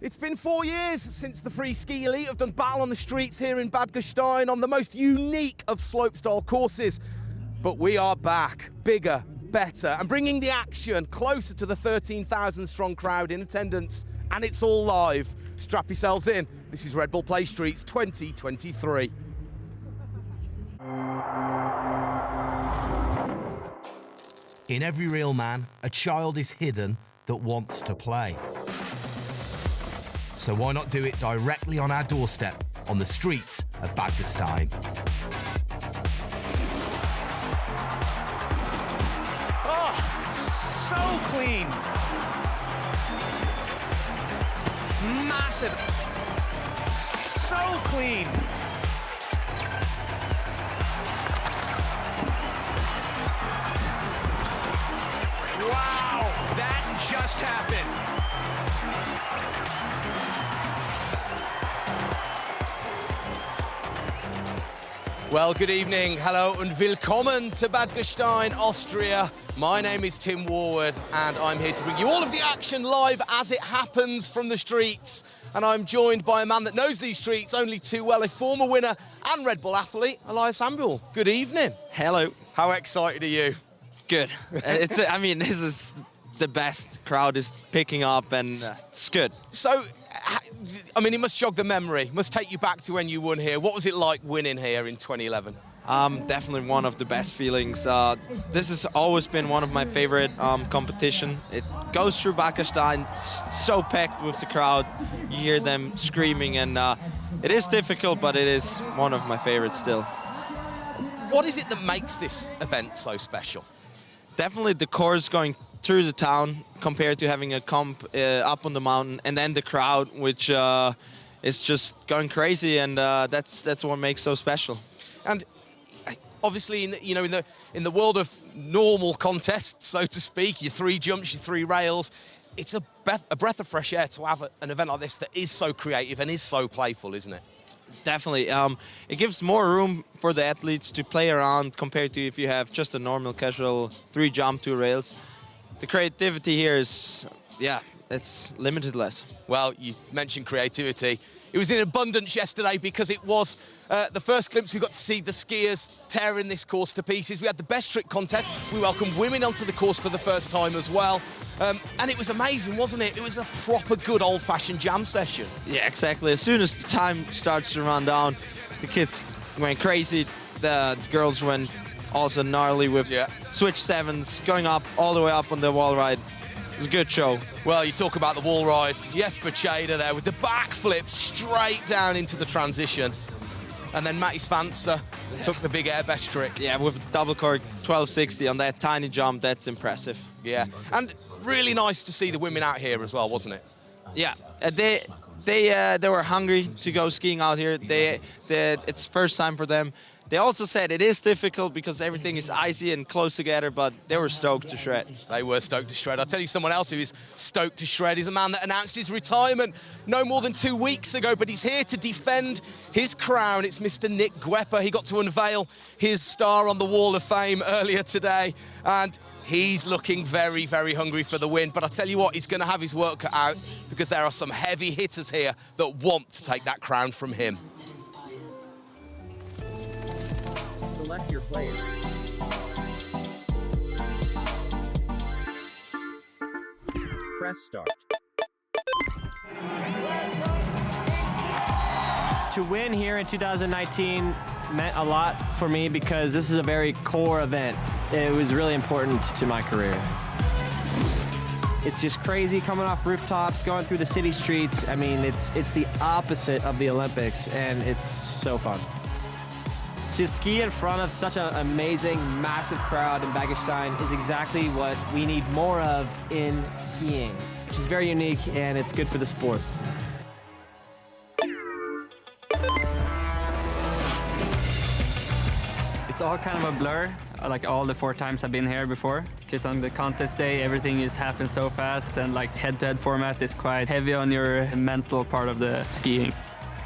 It's been 4 years since the Free Ski Elite have done battle on the streets here in Bad Gastein on the most unique of slopestyle courses. But we are back, bigger, better, and bringing the action closer to the 13,000 strong crowd in attendance, and it's all live. Strap yourselves in. This is Red Bull Play Streets 2023. In every real man, a child is hidden that wants to play. So why not do it directly on our doorstep, on the streets of Bad Gastein? Oh, so clean. Massive. So clean. Wow, that just happened. Well, good evening, hello and willkommen to Bad Gastein, Austria. My name is Tim Warwood and I'm here to bring you all of the action live as it happens from the streets. And I'm joined by a man that knows these streets only too well, a former winner and Red Bull athlete, Elias Samuel. Good evening. Hello. How excited are you? Good. I mean, this is the best. Crowd is picking up and it's good. So, I mean, it must jog the memory, must take you back to when you won here. What was it like winning here in 2011? Definitely one of the best feelings. This has always been one of my favorite competition. It goes through Bad Gastein, so packed with the crowd. You hear them screaming, and it is difficult, but it is one of my favorites still. What is it that makes this event so special? Definitely the course going through the town compared to having a comp up on the mountain, and then the crowd, which is just going crazy, and that's what makes so special. And obviously, in the world of normal contests, so to speak, your 3 jumps, your 3 rails, it's a breath of fresh air to have an event like this that is so creative and is so playful, isn't it? Definitely. It gives more room for the athletes to play around compared to if you have just a normal, casual 3 jump, 2 rails. The creativity here is, it's limitless. Well, you mentioned creativity. It was in abundance yesterday because it was the first glimpse we got to see the skiers tearing this course to pieces. We had the best trick contest. We welcomed women onto the course for the first time as well. And it was amazing, wasn't it? It was a proper good old-fashioned jam session. Yeah, exactly. As soon as the time starts to run down, the kids went crazy. The girls went also gnarly with switch 7s, going up all the way up on the wall ride. It was a good show. Well, you talk about the wall ride. Jesper Chader there with the backflip straight down into the transition. And then Matty Svansa took the big airbest trick. Yeah, with double cork 1260 on that tiny jump, that's impressive. Yeah, and really nice to see the women out here as well, wasn't it? Yeah, they were hungry to go skiing out here. It's first time for them. They also said it is difficult because everything is icy and close together, but they were stoked to shred. They were stoked to shred. I'll tell you someone else who is stoked to shred is a man that announced his retirement no more than 2 weeks ago, but he's here to defend his crown. It's Mr. Nick Guepa. He got to unveil his star on the Wall of Fame earlier today, and he's looking very, very hungry for the win. But I tell you what, he's going to have his work cut out because there are some heavy hitters here that want to take that crown from him. Select your players. Press start. To win here in 2019 meant a lot for me because this is a very core event. It was really important to my career. It's just crazy coming off rooftops, going through the city streets. I mean, it's the opposite of the Olympics, and it's so fun. To ski in front of such an amazing, massive crowd in Bad Gastein is exactly what we need more of in skiing, which is very unique, and it's good for the sport. It's all kind of a blur, like all the 4 times I've been here before. Because on the contest day, everything is happening so fast, and like head-to-head format is quite heavy on your mental part of the skiing.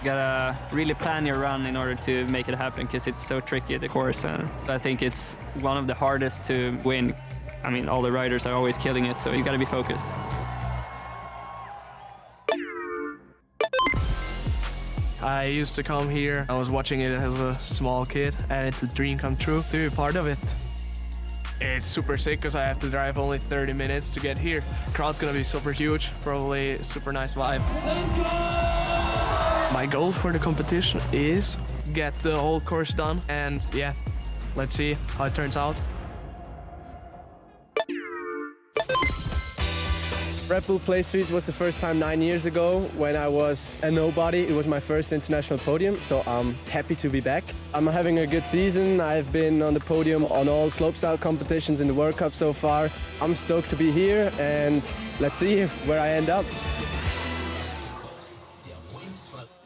You gotta really plan your run in order to make it happen because it's so tricky, the course. And I think it's one of the hardest to win. I mean, all the riders are always killing it, so you gotta be focused. I used to come here. I was watching it as a small kid, and it's a dream come true to be part of it. It's super sick because I have to drive only 30 minutes to get here. Crowd's gonna be super huge, probably a super nice vibe. My goal for the competition is get the whole course done, and yeah, let's see how it turns out. Red Bull Play Streets was the first time 9 years ago when I was a nobody. It was my first international podium, so I'm happy to be back. I'm having a good season. I've been on the podium on all slopestyle competitions in the World Cup so far. I'm stoked to be here, and let's see where I end up.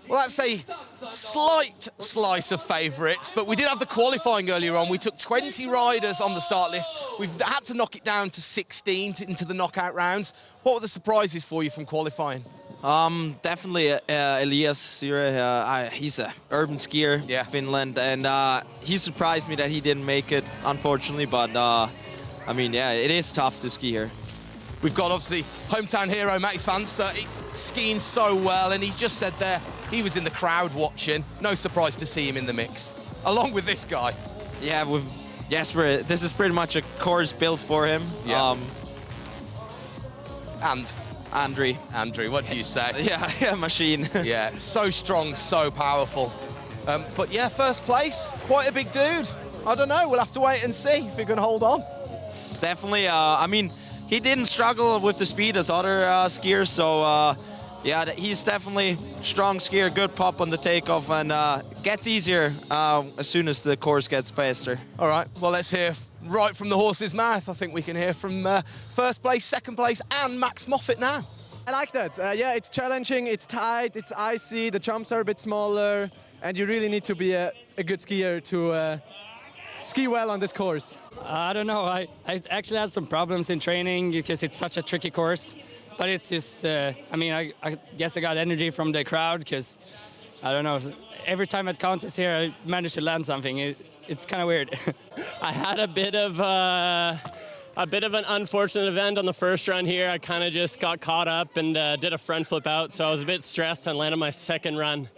Well, that's a slight slice of favourites, but we did have the qualifying earlier on. We took 20 riders on the start list. We've had to knock it down to 16 into the knockout rounds. What were the surprises for you from qualifying? Definitely Elias Syre. He's a urban skier, Finland, and he surprised me that he didn't make it, unfortunately. But I mean, yeah, it is tough to ski here. We've got obviously hometown hero Max Vance skiing so well, and he just said there he was in the crowd watching. No surprise to see him in the mix, along with this guy. Yeah, with Jesper, this is pretty much a course built for him. Yeah. And Andri. Andri, what do you say? Yeah, machine. Yeah, so strong, so powerful. But yeah, first place, quite a big dude. I don't know, we'll have to wait and see if he can hold on. Definitely, I mean, he didn't struggle with the speed as other skiers, so yeah, he's definitely strong skier, good pop on the takeoff, and gets easier as soon as the course gets faster. All right, well, let's hear right from the horse's mouth. I think we can hear from first place, second place, and Max Moffat now. I like that. Yeah, it's challenging, it's tight, it's icy, the jumps are a bit smaller, and you really need to be a good skier to ski well on this course. I don't know. I actually had some problems in training because it's such a tricky course. But it's just, I mean, I guess I got energy from the crowd because, I don't know, every time at contest here I managed to land something. It's kind of weird. I had a bit of an unfortunate event on the first run here. I kind of just got caught up and did a front flip out, so I was a bit stressed and landed my second run.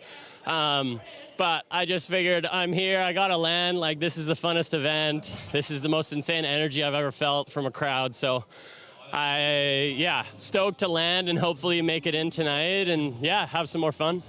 But I just figured I'm here, I gotta land, like this is the funnest event. This is the most insane energy I've ever felt from a crowd, so yeah, stoked to land and hopefully make it in tonight and yeah, have some more fun.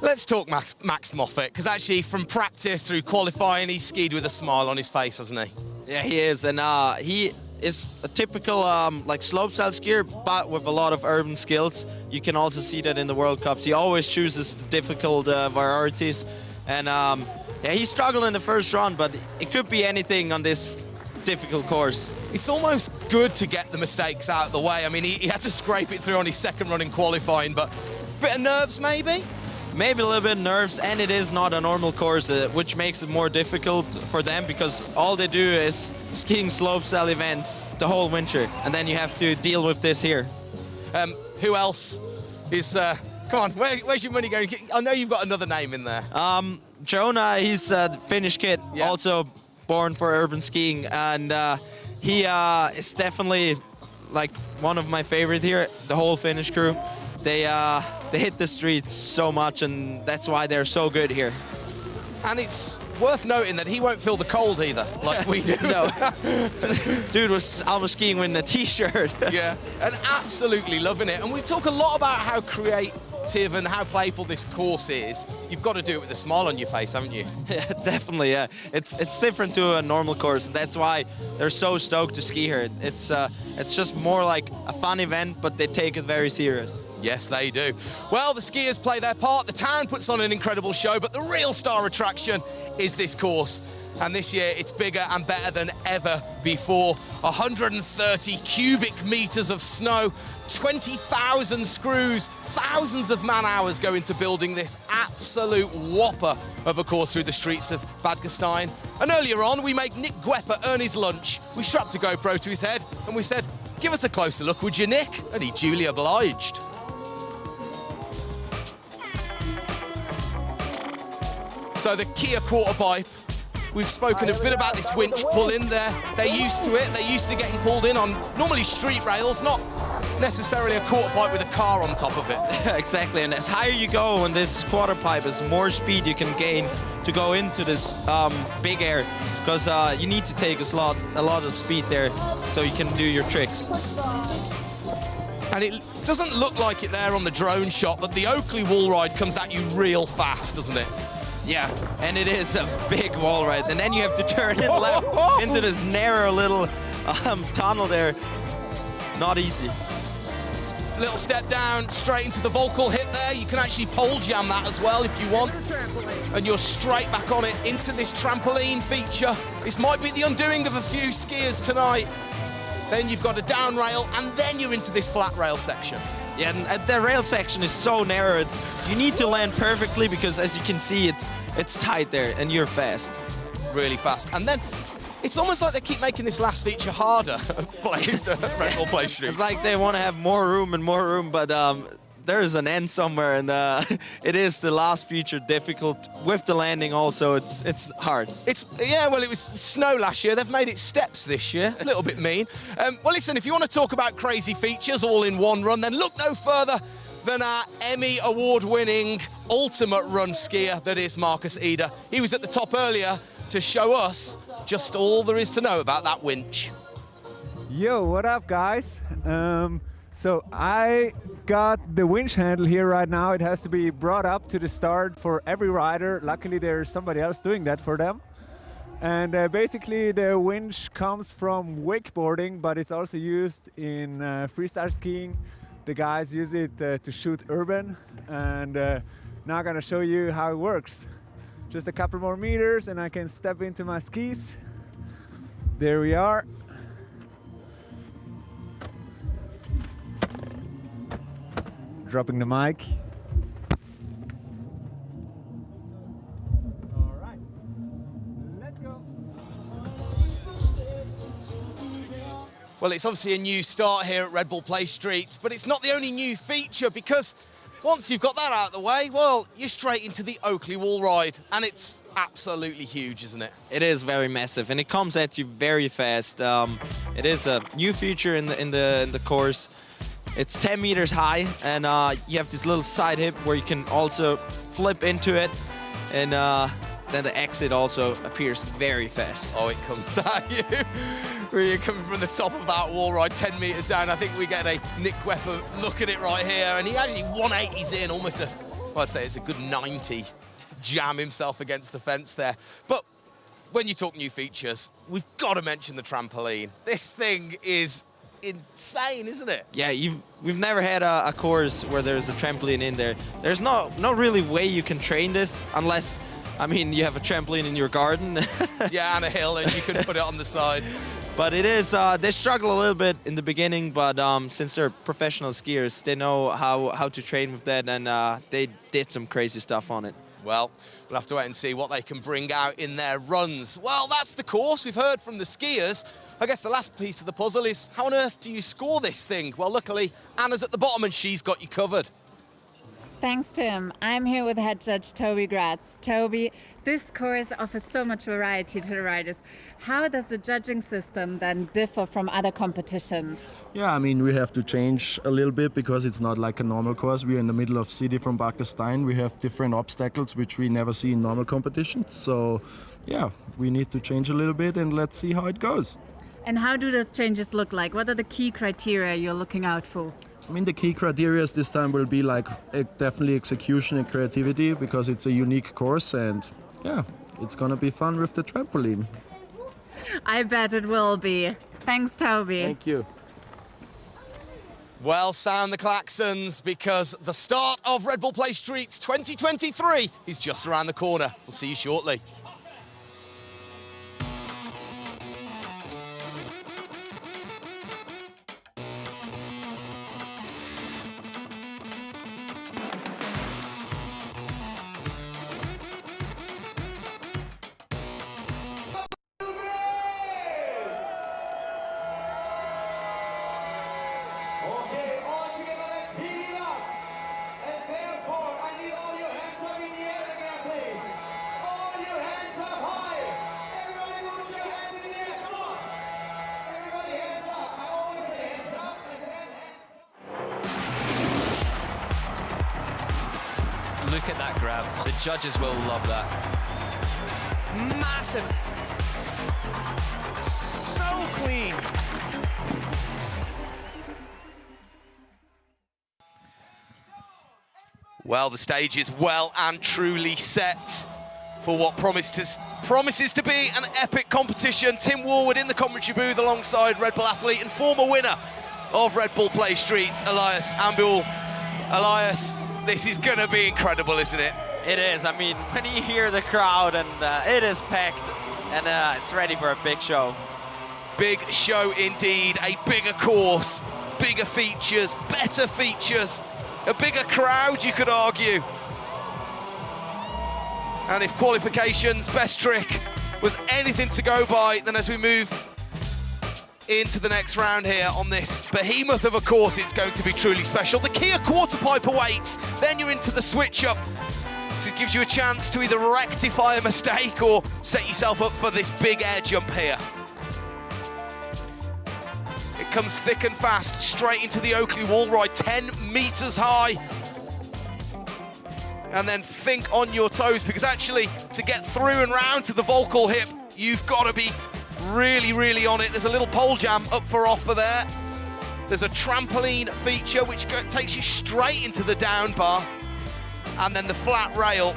Let's talk Max Moffat, because actually from practice through qualifying, he's skied with a smile on his face, hasn't he? Yeah, he is, and he is a typical like slopestyle skier, but with a lot of urban skills. You can also see that in the World Cups. He always chooses the difficult varieties, and yeah, he struggled in the first run, but it could be anything on this difficult course. It's almost good to get the mistakes out of the way. I mean, he had to scrape it through on his second run in qualifying, but a bit of nerves maybe? Maybe a little bit of nerves, and it is not a normal course, which makes it more difficult for them because all they do is skiing slopestyle events the whole winter, and then you have to deal with this here. Who else is... come on, where's your money going? I know you've got another name in there. Jonah, he's a Finnish kid, also born for urban skiing, and he is definitely like one of my favorite here. The whole Finnish crew, they hit the streets so much, and that's why they're so good here. And it's worth noting that he won't feel the cold either, like we do. No, dude was almost skiing with a t-shirt. Yeah, and absolutely loving it. And we talk a lot about how creative and how playful this course is. You've got to do it with a smile on your face, haven't you? Yeah, definitely, yeah. It's different to a normal course. That's why they're so stoked to ski here. It's just more like a fun event, but they take it very serious. Yes, they do. Well, the skiers play their part, the town puts on an incredible show, but the real star attraction is this course. And this year, it's bigger and better than ever before. 130 cubic meters of snow, 20,000 screws, thousands of man-hours go into building this absolute whopper of a course through the streets of Bad Gastein. And earlier on, we made Nick Guepper earn his lunch. We strapped a GoPro to his head, and we said, "Give us a closer look, would you, Nick?" And he duly obliged. So the Kia quarter pipe, we've spoken a bit about this winch pull in there. They're used to it. They're used to getting pulled in on normally street rails, not necessarily a quarter pipe with a car on top of it. Exactly, and as higher you go on this quarter pipe, as more speed you can gain to go into this big air, because you need to take a lot of speed there so you can do your tricks. And it doesn't look like it there on the drone shot, but the Oakley wall ride comes at you real fast, doesn't it? Yeah, and it is a big wall ride, and then you have to turn it left into this narrow little tunnel there. Not easy. Little step down, straight into the Volkl hit there. You can actually pole jam that as well if you want. And you're straight back on it into this trampoline feature. This might be the undoing of a few skiers tonight. Then you've got a down rail, and then you're into this flat rail section. Yeah, and the rail section is so narrow. You need to land perfectly because, as you can see, it's tight there, and you're fast. Really fast. And then it's almost like they keep making this last feature harder. Red Bull Play Streets. It's like they want to have more room, but there is an end somewhere, and it is the last feature difficult with the landing. Also, it's hard. Well, it was snow last year. They've made it steps this year. A little bit mean. Well, listen, if you want to talk about crazy features all in one run, then look no further than our Emmy award-winning ultimate run skier that is Marcus Eder. He was at the top earlier to show us just all there is to know about that winch. Yo, what up, guys? So I got the winch handle here right now. It has to be brought up to the start for every rider. Luckily, there's somebody else doing that for them. And basically, the winch comes from wakeboarding, but it's also used in freestyle skiing. The guys use it to shoot urban. And now I'm gonna show you how it works. Just a couple more meters and I can step into my skis. There we are. Dropping the mic. All right, let's go. Well, it's obviously a new start here at Red Bull Play Streets, but it's not the only new feature, because once you've got that out of the way, well, you're straight into the Oakley wall ride, and it's absolutely huge, isn't it? It is very massive, and it comes at you very fast. It is a new feature in the course. It's 10 meters high, and you have this little side hip where you can also flip into it, and then the exit also appears very fast. Oh, it comes at you. When you're coming from the top of that wall ride, 10 meters down. I think we get a Nick Gwepper look at it right here, and he actually 180s in, almost I'd say it's a good 90. Jam himself against the fence there. But when you talk new features, we've got to mention the trampoline. This thing is insane, isn't it? Yeah, we've never had a course where there's a trampoline in there. There's no really way you can train this unless, I mean, you have a trampoline in your garden. Yeah, and a hill, and you can put it on the side. But it is, they struggle a little bit in the beginning, but since they're professional skiers, they know how to train with that, and they did some crazy stuff on it. Well, we'll have to wait and see what they can bring out in their runs. Well, that's the course. We've heard from the skiers. I guess the last piece of the puzzle is, how on earth do you score this thing? Well, luckily, Anna's at the bottom and she's got you covered. Thanks, Tim. I'm here with head judge Toby Gratz. Toby, this course offers so much variety to the riders. How does the judging system then differ from other competitions? Yeah, I mean, we have to change a little bit because it's not like a normal course. We're in the middle of city from Barkestein. We have different obstacles which we never see in normal competitions. So, yeah, we need to change a little bit, and let's see how it goes. And how do those changes look like? What are the key criteria you're looking out for? I mean, the key criteria this time will be like definitely execution and creativity, because it's a unique course, and yeah, it's gonna be fun with the trampoline. I bet it will be. Thanks, Toby. Thank you. Well, sound the klaxons, because the start of Red Bull Play Streets 2023 is just around the corner. We'll see you shortly. All your Look at that grab. The judges will love that. Massive. So clean. Well, the stage is well and truly set for what promises to be an epic competition. Tim Warwood in the commentary booth alongside Red Bull athlete and former winner of Red Bull Play Streets, Elias Ambul. Elias, this is going to be incredible, isn't it? It is. I mean, when you hear the crowd and it is packed and it's ready for a big show. Big show indeed, a bigger course, bigger features, better features, a bigger crowd, you could argue. And if qualifications, best trick, was anything to go by, then as we move into the next round here on this behemoth of a course, it's going to be truly special. The Kia quarter pipe awaits, then you're into the switch up. This gives you a chance to either rectify a mistake or set yourself up for this big air jump here. It comes thick and fast, straight into the Oakley wall ride, 10 meters high. And then think on your toes, because actually to get through and round to the Volkel hip, you've got to be really, really on it. There's a little pole jam up for offer there. There's a trampoline feature which takes you straight into the down bar. And then the flat rail.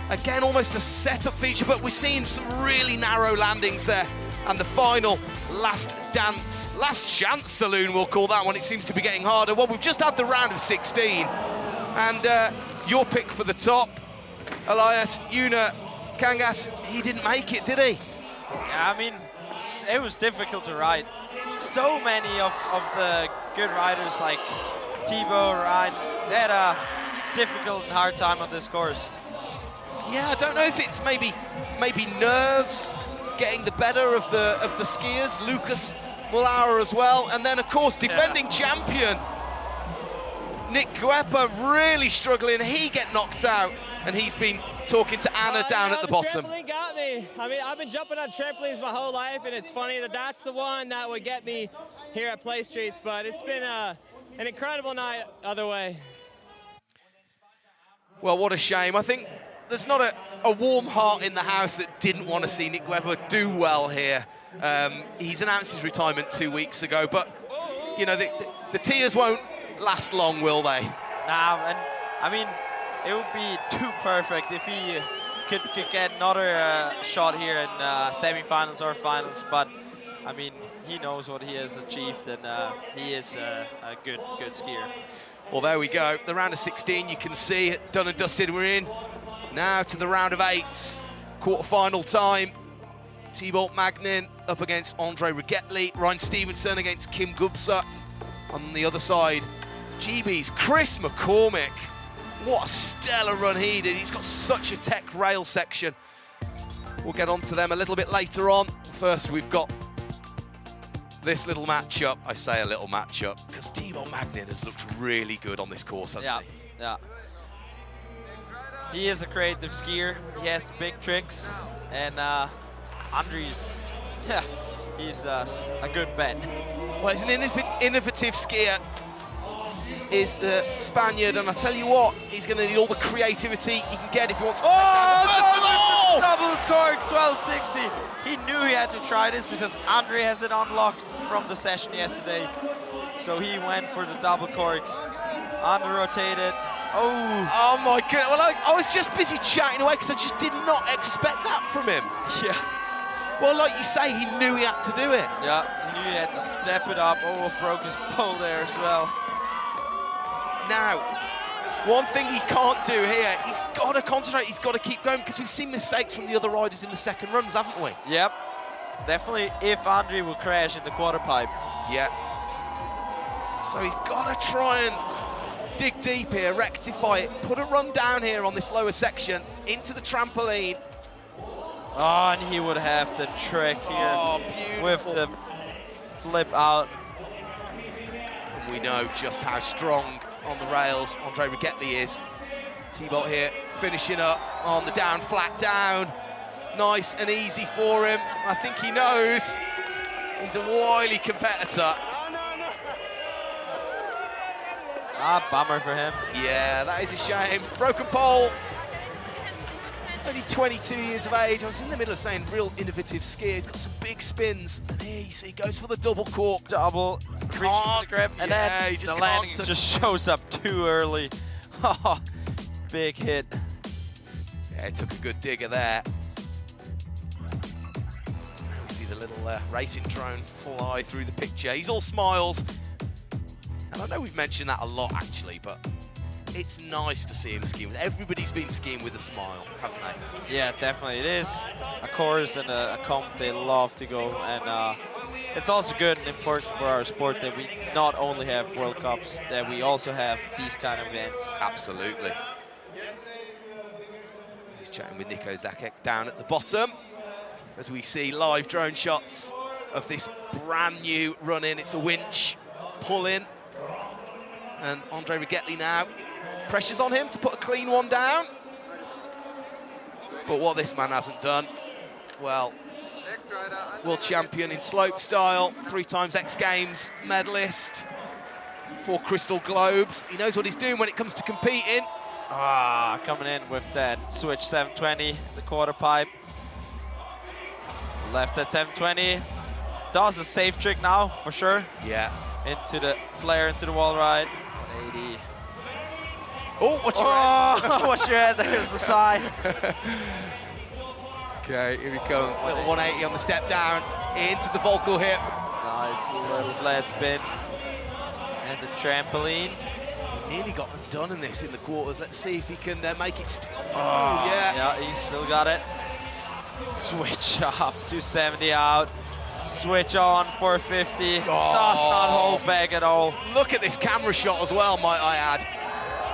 Again, almost a setup feature, but we're seeing some really narrow landings there. And the final last chance saloon, we'll call that one. It seems to be getting harder. Well, we've just had the round of 16. And your pick for the top, Elias Una Kangas, he didn't make it, did he? Yeah, I mean, it was difficult to ride. So many of the good riders like Thibaut, Ryan, they had a difficult and hard time on this course. Yeah, I don't know if it's maybe nerves getting the better of the skiers. Lucas Mullauer as well, and then of course defending champion Nick Guepa really struggling. He get knocked out, and he's been talking to Anna down at the bottom. The trampoline got me. I mean, I've been jumping on trampolines my whole life, and it's funny that that's the one that would get me here at Play Streets, but it's been an incredible night other way. Well, what a shame. I think there's not a warm heart in the house that didn't want to see Nick Guepa do well here. He's announced his retirement 2 weeks ago, but, you know, the tears won't last long, will they? Nah, and I mean, it would be too perfect if he could get another shot here in semi-finals or finals, but I mean, he knows what he has achieved, and he is a good skier. Well, there we go. The round of 16, you can see it done and dusted. We're in now to the round of 8s, quarter-final time. Thibaut Magnin up against Andre Rigetli, Ryan Stevenson against Kim Gubsa. On the other side, GB's Chris McCormick. What a stellar run he did. He's got such a tech rail section. We'll get on to them a little bit later on. First, we've got this little matchup. I say a little matchup because Thibaut Magnin has looked really good on this course, hasn't he? Yeah. He is a creative skier. He has big tricks, and Andre's, yeah, he's a good bet. Well, he's an innovative skier, is the Spaniard, and I tell you what, he's going to need all the creativity he can get if he wants to Double cork 1260. He knew he had to try this because Andre has it unlocked from the session yesterday. So he went for the double cork. Andre rotated. Oh my goodness. Well, I was just busy chatting away because I just did not expect that from him. Yeah. Well, like you say, he knew he had to do it. Yeah, he knew he had to step it up. Oh, broke his pole there as well. Now, one thing he can't do here, he's got to concentrate, he's got to keep going, because we've seen mistakes from the other riders in the second runs, haven't we? Yep, definitely if Andre will crash in the quarter pipe. Yeah. So he's got to try and dig deep here, rectify it, put a run down here on this lower section, into the trampoline. Oh, and he would have the trick here with the flip out. And we know just how strong on the rails Andre Rigetli is. Thibaut here finishing up on the down, flat down. Nice and easy for him. I think he knows he's a wily competitor. Bummer for him. Yeah, that is a shame. Broken pole. Only 22 years of age. I was in the middle of saying real innovative skier. He's got some big spins. And here you see, goes for the double cork. Double, reaching for the grip, and then he just the landing just shows up too early. Oh, big hit. Yeah, took a good digger there. We see the little racing drone fly through the picture. He's all smiles. And I know we've mentioned that a lot, actually, but it's nice to see him skiing. Everybody's been skiing with a smile, haven't they? Yeah, definitely. It is a course and a comp they love to go. And it's also good and important for our sport that we not only have World Cups, that we also have these kind of events. Absolutely. He's chatting with Nico Zakek down at the bottom as we see live drone shots of this brand new run-in. It's a winch pull-in. And Andre Rigetli now, pressure's on him to put a clean one down. But what this man hasn't done, well, world champion in slope style, 3 times X Games medalist, 4 Crystal Globes. He knows what he's doing when it comes to competing. Coming in with that switch 720, the quarter pipe. Left at 720. Does a safe trick now, for sure. Yeah. Into the flare, into the wall ride. 180. Oh, watch your head. Watch your head, there's the side. Okay, here he comes. Little 180 on the step down, into the Volkel hip. Nice little flat spin. And the trampoline. Nearly got undone in this in the quarters. Let's see if he can make it still. Oh, yeah. Yeah, he's still got it. Switch up, 270 out. Switch on, 450. Does not hold back at all. Look at this camera shot as well, might I add.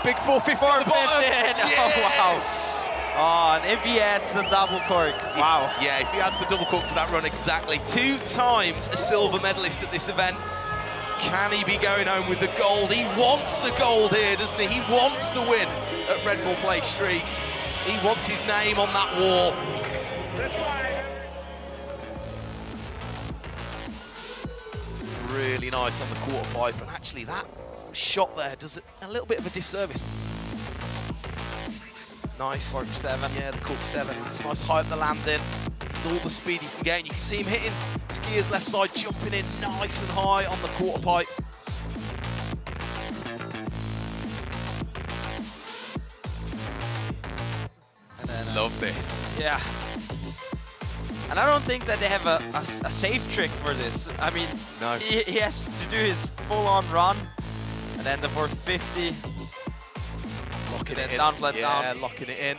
Big 450 on the bottom. Yes. Oh, wow. Oh, and if he adds the double cork, wow. Yeah, if he adds the double cork to that run, exactly. 2 times a silver medalist at this event. Can he be going home with the gold? He wants the gold here, doesn't he? He wants the win at Red Bull Place Streets. He wants his name on that wall. Really nice on the quarter pipe, and actually that shot there does it a little bit of a disservice. Nice. Cork 7. Yeah, the cork 7. It's nice high up the landing. It's all the speed he can get. And you can see him hitting skier's left side, jumping in nice and high on the quarter pipe. And then, love this. Yeah. And I don't think that they have a safe trick for this. I mean, no. He has to do his full-on run, and then the 450. Locking it in. Down, flat down. Yeah, locking it in.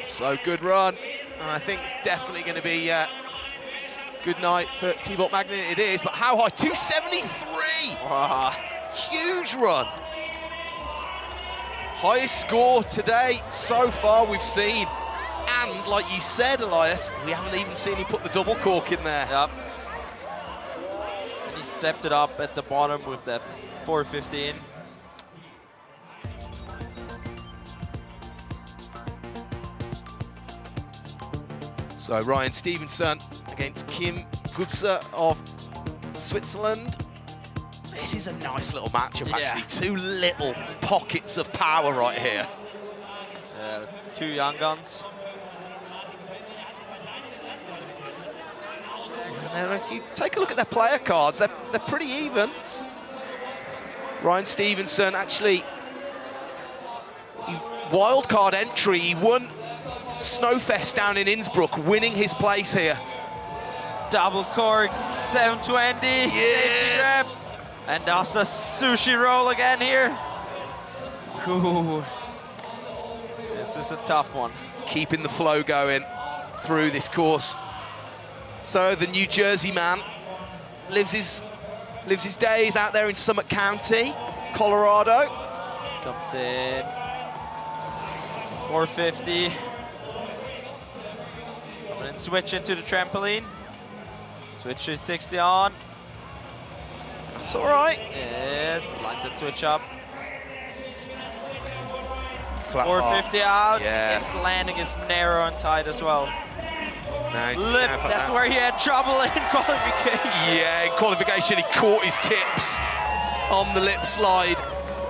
So good run. And I think it's definitely going to be good night for Thibaut Magnin. It is, but how high? 273! Wow. Huge run. Highest score today so far we've seen. And like you said, Elias, we haven't even seen him put the double cork in there. Yep. And he stepped it up at the bottom with that 415. So Ryan Stevenson against Kim Gubser of Switzerland. This is a nice little matchup, actually. 2 little pockets of power right here. 2 young guns. And if you take a look at their player cards, they're pretty even. Ryan Stevenson actually, wild card entry, he won Snowfest down in Innsbruck, winning his place here. Double cork, 720, safety grab. And does the sushi roll again here. Ooh. This is a tough one. Keeping the flow going through this course. So the New Jersey man lives his days out there in Summit County, Colorado. Comes in 450. And then switch into the trampoline. Switch 360 on. That's all right. Yeah, lines that switch up. Flat 450 out. Yeah. His landing is narrow and tight as well. No, Lip, that's where he had trouble in qualification. Yeah, in qualification he caught his tips on the lip slide.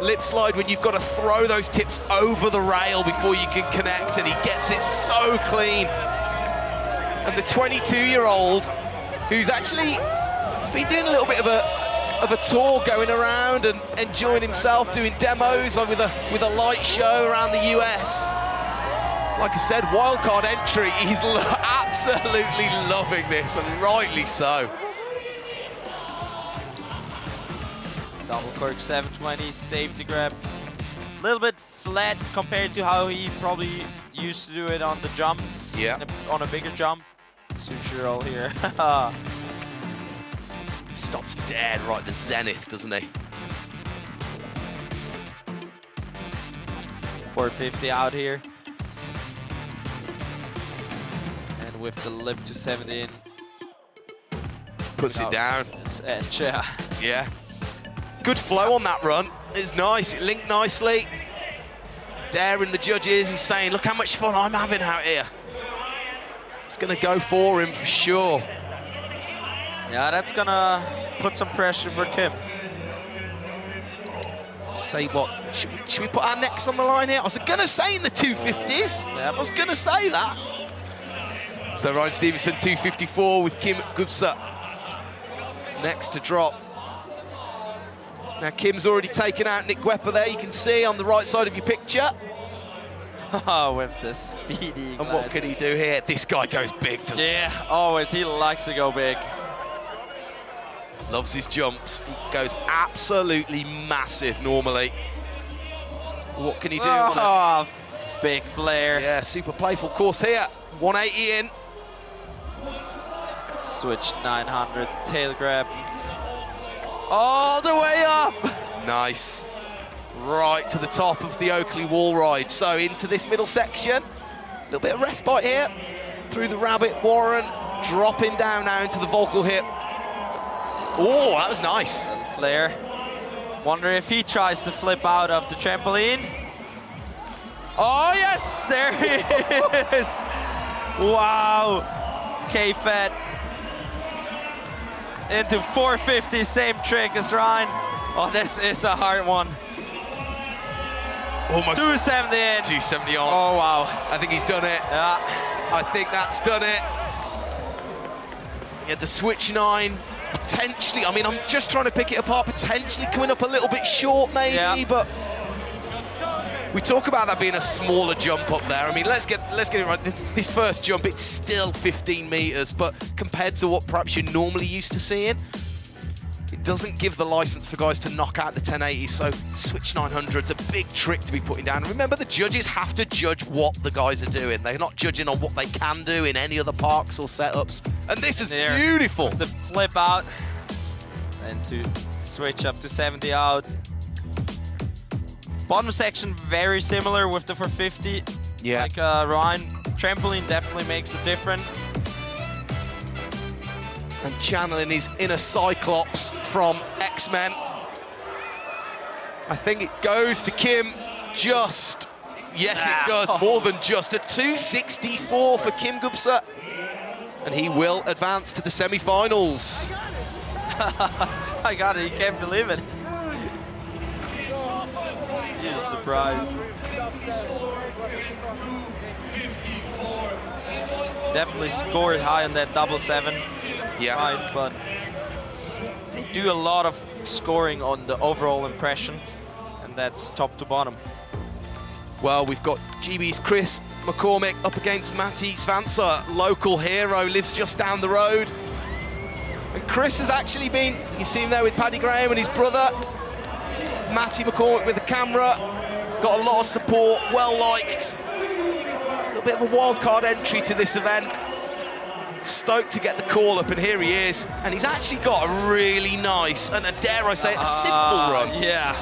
lip slide when you've got to throw those tips over the rail before you can connect, and he gets it so clean. And the 22-year-old, who's actually been doing a little bit of a tour, going around and enjoying himself, doing demos with a light show around the US. Like I said, wildcard entry, he's absolutely loving this, and rightly so. Double cork 720, safety grab. A little bit flat compared to how he probably used to do it on the jumps. Yeah. On a bigger jump. Suture roll here. Stops dead right at the zenith, doesn't he? 450 out here. And with the lip to 70 in. Puts it down. It's edge, yeah. Yeah. Good flow on that run. It's nice. It linked nicely. Daring the judges. He's saying, look how much fun I'm having out here. It's going to go for him for sure. Yeah, that's going to put some pressure for Kim. Say what? Should we put our necks on the line here? I was going to say in the 250s. Yeah, I was going to say that. So Ryan Stevenson, 254 with Kim Gubsa next to drop. Now Kim's already taken out Nick Guepa there. You can see on the right side of your picture. With the speedy. And what can he do here? This guy goes big, doesn't he? Yeah, always. He likes to go big. Loves his jumps. He goes absolutely massive normally. What can he do? Oh, big flare. Yeah, super playful course here. 180 in. Switch 900, tail grab. All the way up. Nice. Right to the top of the Oakley wall ride. So into this middle section. A little bit of respite here. Through the Rabbit Warren. Dropping down now into the Volkel hip. Oh, that was nice. And flare. Wonder if he tries to flip out of the trampoline. Oh, yes, there he is. Wow. K-Fed into 450, same trick as Ryan. Oh, this is a hard one. Almost 270 in. 270 on. Oh, wow. I think he's done it. Yeah. I think that's done it. Yeah, the switch 9, potentially, I mean, I'm just trying to pick it apart, potentially coming up a little bit short maybe, but we talk about that being a smaller jump up there. I mean, let's get it right. This first jump, it's still 15 meters, but compared to what perhaps you're normally used to seeing, it doesn't give the license for guys to knock out the 1080. So switch 900's a big trick to be putting down. And remember, the judges have to judge what the guys are doing. They're not judging on what they can do in any other parks or setups. And this is beautiful. The flip out and to switch up to 70 out. Bottom section very similar with the 450. Yeah. Like Ryan, trampoline definitely makes a difference. And channeling his inner Cyclops from X-Men. I think it goes to Kim just. Yes, it does. More than just. A 264 for Kim Gubsa. And he will advance to the semi-finals. I got it, he can't believe it. He is surprised. Definitely scored high on that double 7. Yeah. Right, but they do a lot of scoring on the overall impression, and that's top to bottom. Well, we've got GB's Chris McCormick up against Matti Svansa, local hero, lives just down the road. And Chris has actually been, you see him there with Paddy Graham and his brother, Matti McCormick with the camera, got a lot of support, well liked. A little bit of a wild card entry to this event. Stoked to get the call up, and here he is. And he's actually got a really nice, and dare I say it, a simple run. Yeah.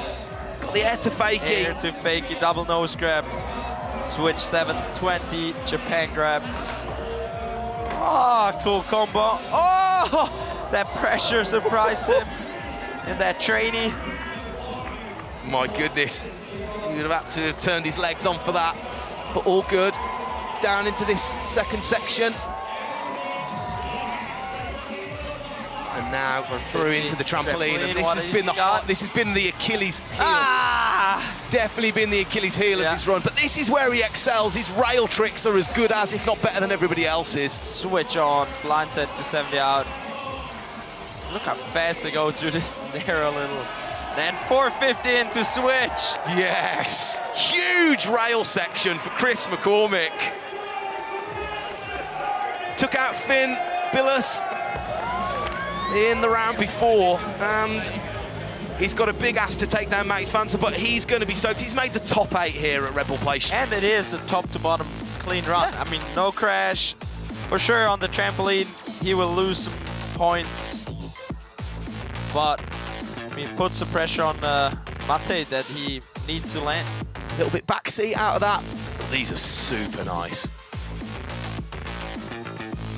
He's got the air to fakie. Air to fakie, double nose grab. Switch 720, Japan grab. Oh, cool combo. Oh, that pressure surprised him in that trainee. My goodness. He would have had to have turned his legs on for that. But all good. Down into this second section. And now we're through into the trampoline, and this has been the Achilles heel definitely been the Achilles heel of his run, but this is where he excels. His rail tricks are as good as, if not better than everybody else's. Switch on, blindside to 70 out. Look how fast they go through this narrow little. Then 450 into switch. Yes, huge rail section for Chris McCormick. Took out Finn Bilous in the round before, and he's got a big ass to take down Max Svansa, but he's going to be stoked. He's made the top 8 here at Red Bull Place. And it is a top to bottom clean run. I mean, no crash. For sure on the trampoline, he will lose some points. But, I mean, put some pressure on Mate that he needs to land. A little bit backseat out of that. These are super nice.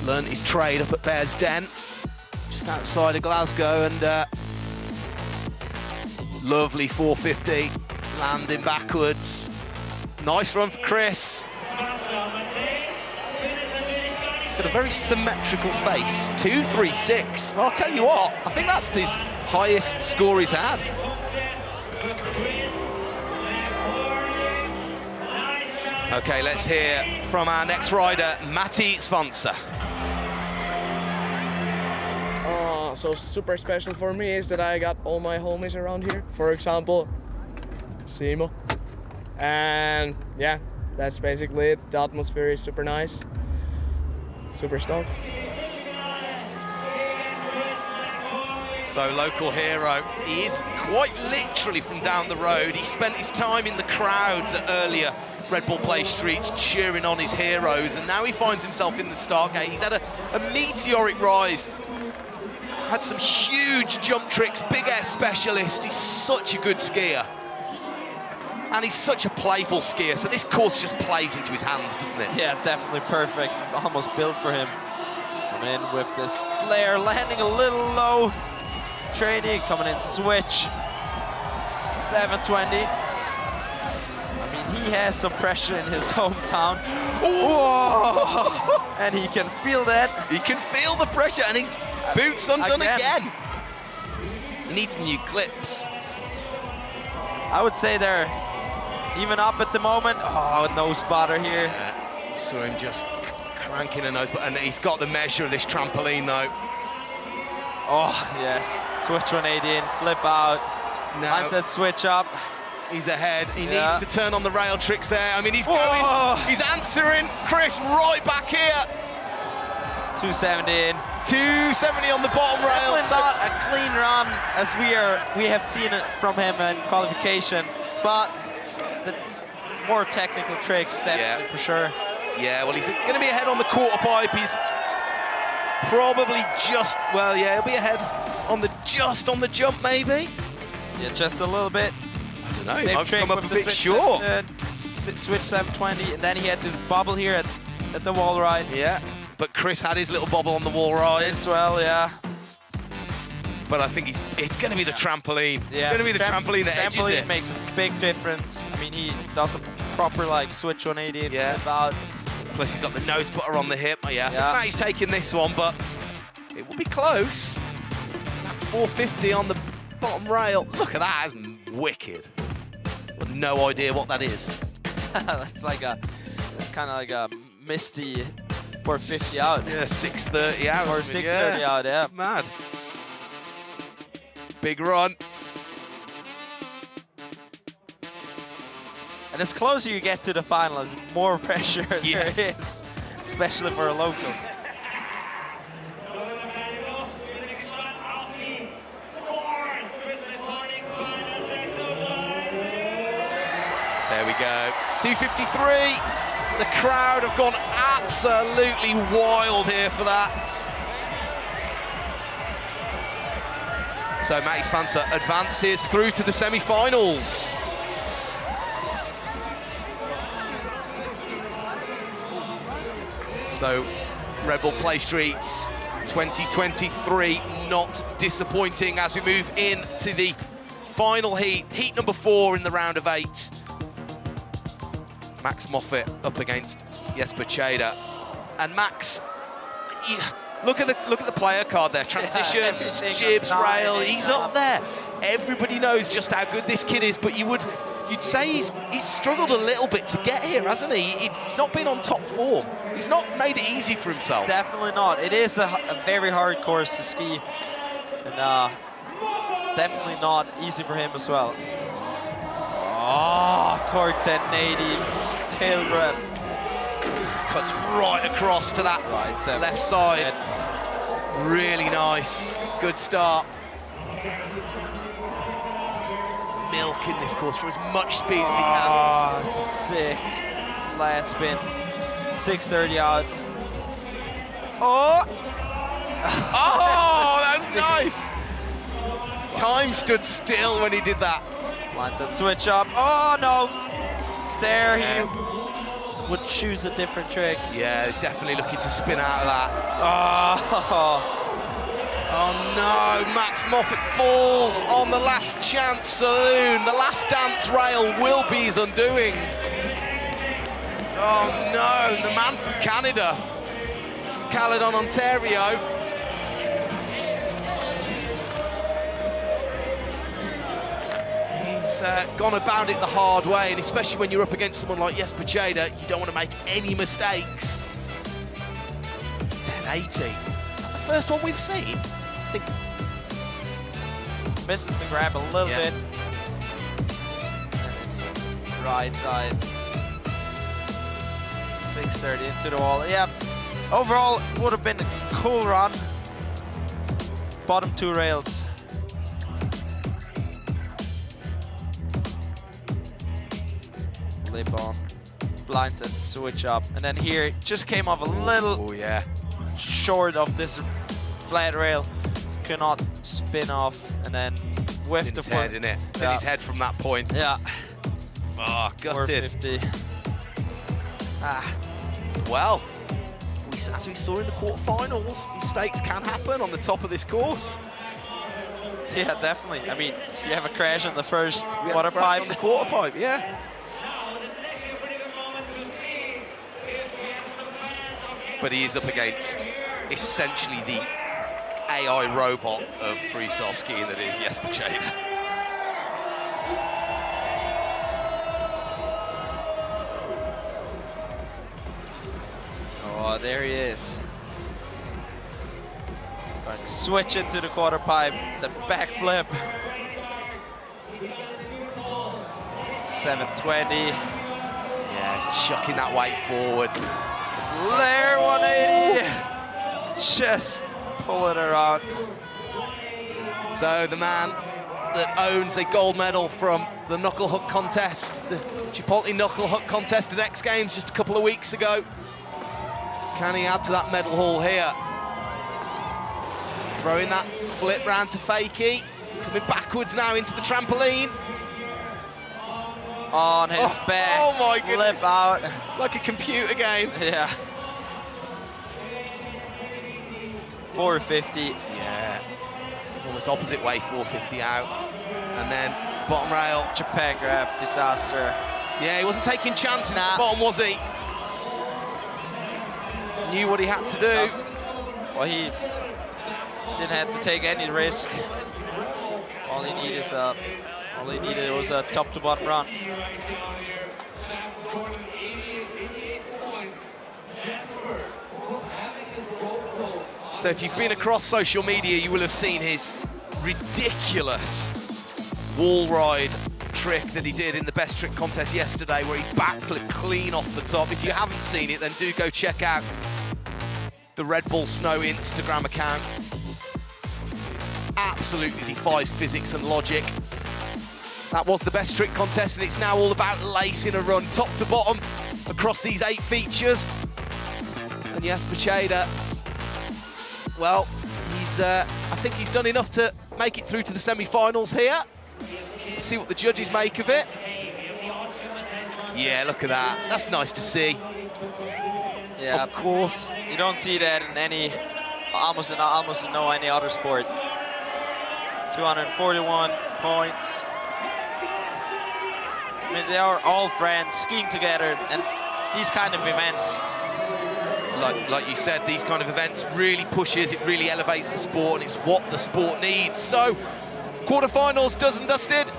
Learned his trade up at Bears Den, just outside of Glasgow, and lovely 450, landing backwards. Nice run for Chris. He's got a very symmetrical face, 236. Well, I'll tell you what, I think that's his highest score he's had. Okay, let's hear from our next rider, Matti Svansa. So super special for me is that I got all my homies around here. For example, Simo. And yeah, that's basically it. The atmosphere is super nice. Super stoked. So local hero, he is quite literally from down the road. He spent his time in the crowds at earlier Red Bull Play streets cheering on his heroes, and now he finds himself in the start gate. He's had a meteoric rise. Had some huge jump tricks, big air specialist. He's such a good skier. And he's such a playful skier, so this course just plays into his hands, doesn't it? Yeah, definitely perfect. Almost built for him. Come in with this flare, landing a little low. Training, coming in switch. 720. I mean, he has some pressure in his hometown. Whoa! And he can feel that. He can feel the pressure, and he's boots undone again. He needs new clips. I would say they're even up at the moment. Oh, nose spotter here. Saw him just cranking a nose, and he's got the measure of this trampoline though. Oh, yes. Switch 180 in, flip out. Mindset switch up. He's ahead. He needs to turn on the rail tricks there. I mean, he's going. He's answering. Chris right back here. 270 in. 270 on the bottom rail. It's not a clean run as we have seen it from him in qualification, but the more technical tricks, definitely for sure. Yeah, well, he's going to be ahead on the quarter pipe. He's probably just, well, yeah, he'll be ahead on the jump, maybe. Yeah, just a little bit. I don't know. Same He might trick come up with a the bit switch short. Switch 720, and then he had this bobble here at the wall ride. Yeah, but Chris had his little bobble on the wall ride as well. Yeah. But I think it's going to be the trampoline. Yeah, It's going to be the trampoline that edges trampoline it. makes a big difference. I mean, he does a proper like switch 180 and flip out. Plus he's got the nose putter on the hip. Oh, yeah. I think he's taking this one, but it will be close. That 450 on the bottom rail. Look at that, that's wicked. I've no idea what that is. That's like a kind of like a misty 450 out. Yeah, 630 out. Or 630 out, yeah. Mad. Big run. And as closer you get to the final, as more pressure there is, especially for a local. There we go. 253. The crowd have gone absolutely wild here for that. So Matti Svansa advances through to the semi-finals. So Red Bull Play Streets 2023 not disappointing as we move into the final heat number 4 in the round of 8. Max Moffat up against Jesper Tjeda. And Max, look at the player card there. Transition, jibs, rail, he's up there. Everybody knows just how good this kid is, but you would you'd say he's struggled a little bit to get here, hasn't he? He's not been on top form. He's not made it easy for himself. Definitely not. It is a very hard course to ski, and definitely not easy for him as well. Oh, cork 1080, tail grab. Cuts right across to that left side. Really nice. Good start. Milking this course for as much speed as he can. Oh, sick. Flat spin. 630 out. Oh! Oh, that's nice. Time stood still when he did that. Blindside switch up. Oh, no. There he would choose a different trick. Yeah, he's definitely looking to spin out of that. Oh. Oh no, Max Moffat falls on the last chance saloon. The last dance rail will be his undoing. Oh no, the man from Canada, from Caledon, Ontario. He's gone about it the hard way, and especially when you're up against someone like Jesper Tjeda, you don't want to make any mistakes. 1080. The first one we've seen. I think misses the grab a little bit. Right side. 630 into the wall. Yeah. Overall, it would have been a cool run. Bottom two rails. Lip on. Blindside switch up. And then here, just came off a little short of this flat rail. Cannot spin off, and then with the head in it. It's in his head from that point. Yeah. Oh, gutted. 450. Well, as we saw in the quarterfinals, mistakes can happen on the top of this course. Yeah, definitely. I mean, if you have a crash on the first quarter pipe. On the quarter pipe, yeah. But he is up against essentially the AI robot of freestyle skiing that is Jesper Tjeda. Oh, there he is. Going to switch into the quarter pipe, the backflip. 720. Yeah, chucking that weight forward. Flare 180. Just pull it around. So the man that owns a gold medal from the knuckle hook contest, the Chipotle knuckle hook contest at X Games just a couple of weeks ago. Can he add to that medal haul here? Throwing that flip round to Fakey. Coming backwards now into the trampoline. On his back. Oh my goodness. Flip out. It's like a computer game. Yeah. 450. Yeah. It's almost opposite way, 450 out. And then bottom rail. Japan grab, disaster. Yeah, he wasn't taking chances at the bottom, was he? Knew what he had to do. Well, he didn't have to take any risk. All he needed was a top to bottom run. So if you've been across social media, you will have seen his ridiculous wall ride trick that he did in the best trick contest yesterday, where he backflipped clean off the top. If you haven't seen it, then do go check out the Red Bull Snow Instagram account. It absolutely defies physics and logic. That was the best trick contest, and it's now all about lacing a run top to bottom across these 8 features. And Jesper Tjeda, well, I think he's done enough to make it through to the semi-finals here. Let's see what the judges make of it. Yeah, look at that. That's nice to see. Yeah, of course. You don't see that in any, almost in no any other sport. 241 points. I mean, they are all friends skiing together, and these kind of events. Like you said, these kind of events really pushes, it really elevates the sport, and it's what the sport needs. So, quarterfinals done and dusted.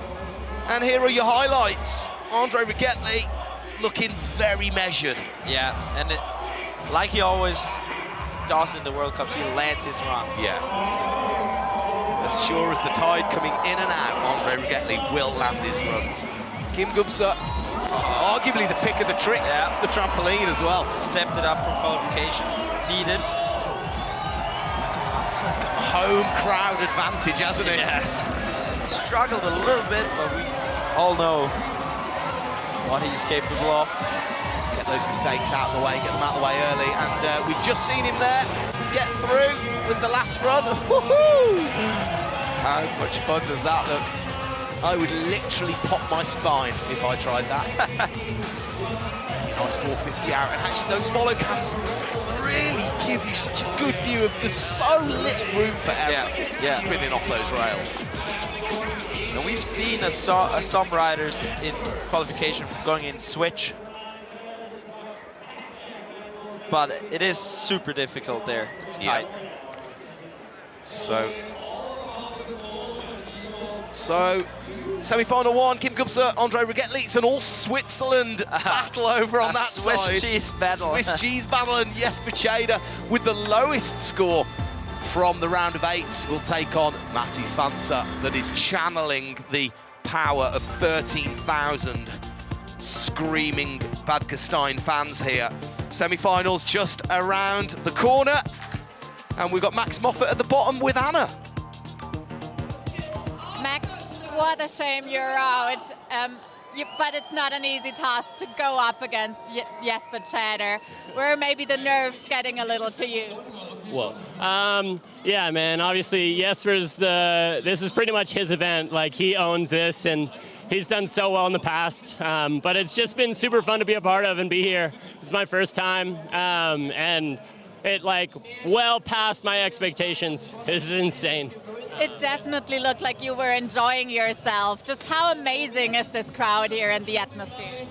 And here are your highlights. Andre Rigetli looking very measured. Yeah, and like he always does in the World Cups, he lands his run. Yeah. As sure as the tide coming in and out, Andre Rigetli will land his runs. Kim Gubser, arguably the pick of the tricks off the trampoline as well. Stepped it up from qualification. Needed. Mattis Vansa's got a home crowd advantage, hasn't he? Yes. Struggled a little bit, but we all know what he's capable of. Get those mistakes out of the way, get them out of the way early, and we've just seen him there get through with the last run. Woohoo! How much fun does that look? I would literally pop my spine if I tried that. Nice 450 out, and actually those follow cams really give you such a good view of there's so little room for error spinning off those rails. And we've seen some riders in qualification going in switch, but it is super difficult there. It's tight. So semi-final one, Kim Gubser, Andre Rigetli. It's an all Switzerland battle over on that Swiss side. cheese battle. Swiss cheese battle, and Jesper Tjeda with the lowest score from the round of 8 will take on Mattis Vansa, that is channeling the power of 13,000 screaming Bad Gastein fans here. Semi-finals just around the corner, and we've got Max Moffat at the bottom with Anna. Max, what a shame you're out. But it's not an easy task to go up against Jesper Tjeda. Where maybe the nerves getting a little to you? Well, yeah, man. Obviously, this is pretty much his event. Like, he owns this, and he's done so well in the past. But it's just been super fun to be a part of and be here. It's my first time, and it well past my expectations. This is insane. It definitely looked like you were enjoying yourself. Just how amazing is this crowd here and the atmosphere?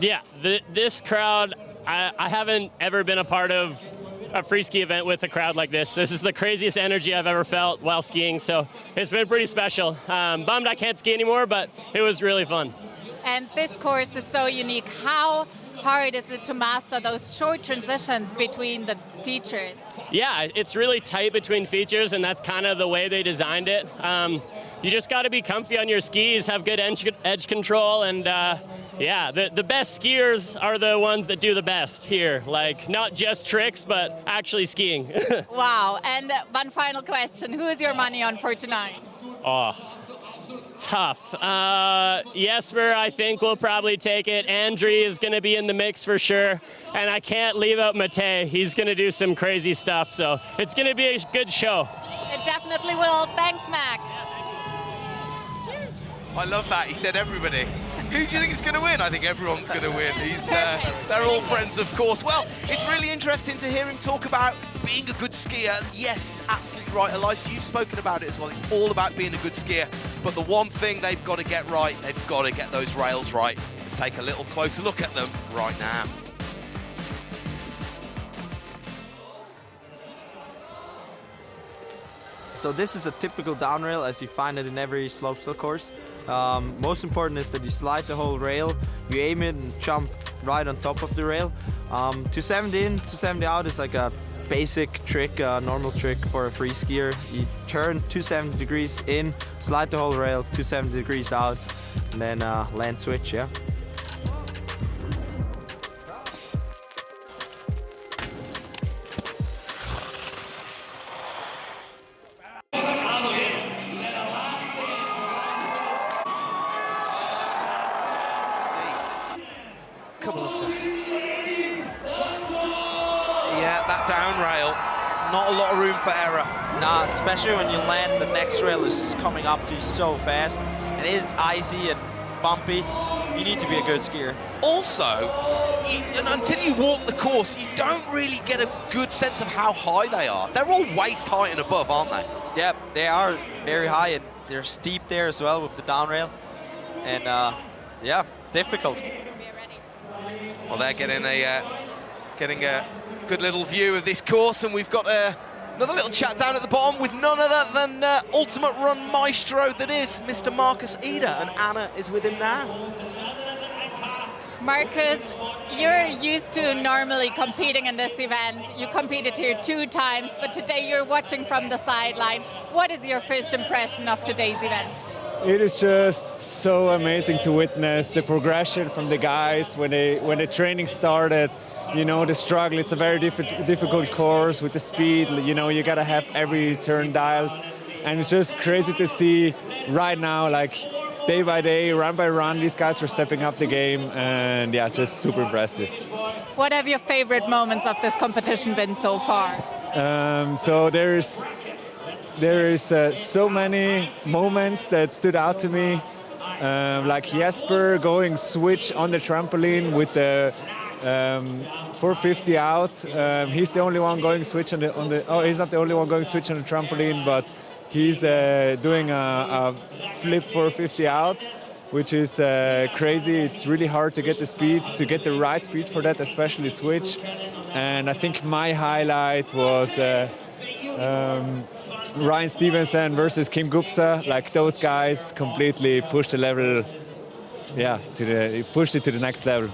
Yeah, this crowd, I haven't ever been a part of a free ski event with a crowd like this. This is the craziest energy I've ever felt while skiing, so it's been pretty special. Bummed I can't ski anymore, but it was really fun. And this course is so unique. How hard is it to master those short transitions between the features? Yeah, it's really tight between features, and that's kind of the way they designed it. You just got to be comfy on your skis, have good edge control, and yeah, the best skiers are the ones that do the best here. Like, not just tricks, but actually skiing. Wow, and one final question. Who is your money on for tonight? Oh, tough. Jesper, I think, will probably take it. Andri is going to be in the mix for sure. And I can't leave out Matej. He's going to do some crazy stuff. So it's going to be a good show. It definitely will. Thanks, Max. I love that. He said everybody. Who do you think is going to win? I think everyone's going to win. They're all friends, of course. Well, it's really interesting to hear him talk about being a good skier. And yes, he's absolutely right. Elisa, you've spoken about it as well. It's all about being a good skier. But the one thing they've got to get right, they've got to get those rails right. Let's take a little closer look at them right now. So this is a typical down rail as you find it in every slopestyle course. Most important is that you slide the whole rail, you aim it and jump right on top of the rail. 270 in, 270 out is like a basic trick, a normal trick for a free skier. You turn 270 degrees in, slide the whole rail, 270 degrees out, and then land switch, yeah. Not a lot of room for error. Nah, especially when you land, the next rail is coming up to you so fast, and it's icy and bumpy. You need to be a good skier. Also, until you walk the course, you don't really get a good sense of how high they are. They're all waist height and above, aren't they? Yeah, they are very high, and they're steep there as well with the down rail. And yeah, difficult. Well, they're getting a good little view of this course, and we've got Another little chat down at the bottom with none other than Ultimate Run maestro that is Mr. Marcus Eder, and Anna is with him now. Marcus, you're used to normally competing in this event. You competed here 2 times, but today you're watching from the sideline. What is your first impression of today's event? It is just so amazing to witness the progression from the guys when the training started. You know, the struggle, it's a very difficult course with the speed. You know, you gotta have every turn dialed. And it's just crazy to see right now, like day by day, run by run, these guys are stepping up the game, and yeah, just super impressive. What have your favorite moments of this competition been so far? So there is so many moments that stood out to me, like Jesper going switch on the trampoline with the 450 out. He's the only one going switch on the. Oh, he's not the only one going switch on the trampoline, but he's doing a flip 450 out, which is crazy. It's really hard to get the speed, to get the right speed for that, especially switch. And I think my highlight was Ryan Stevenson versus Kim Gupsa. Like, those guys completely pushed the level, yeah, pushed it to the next level.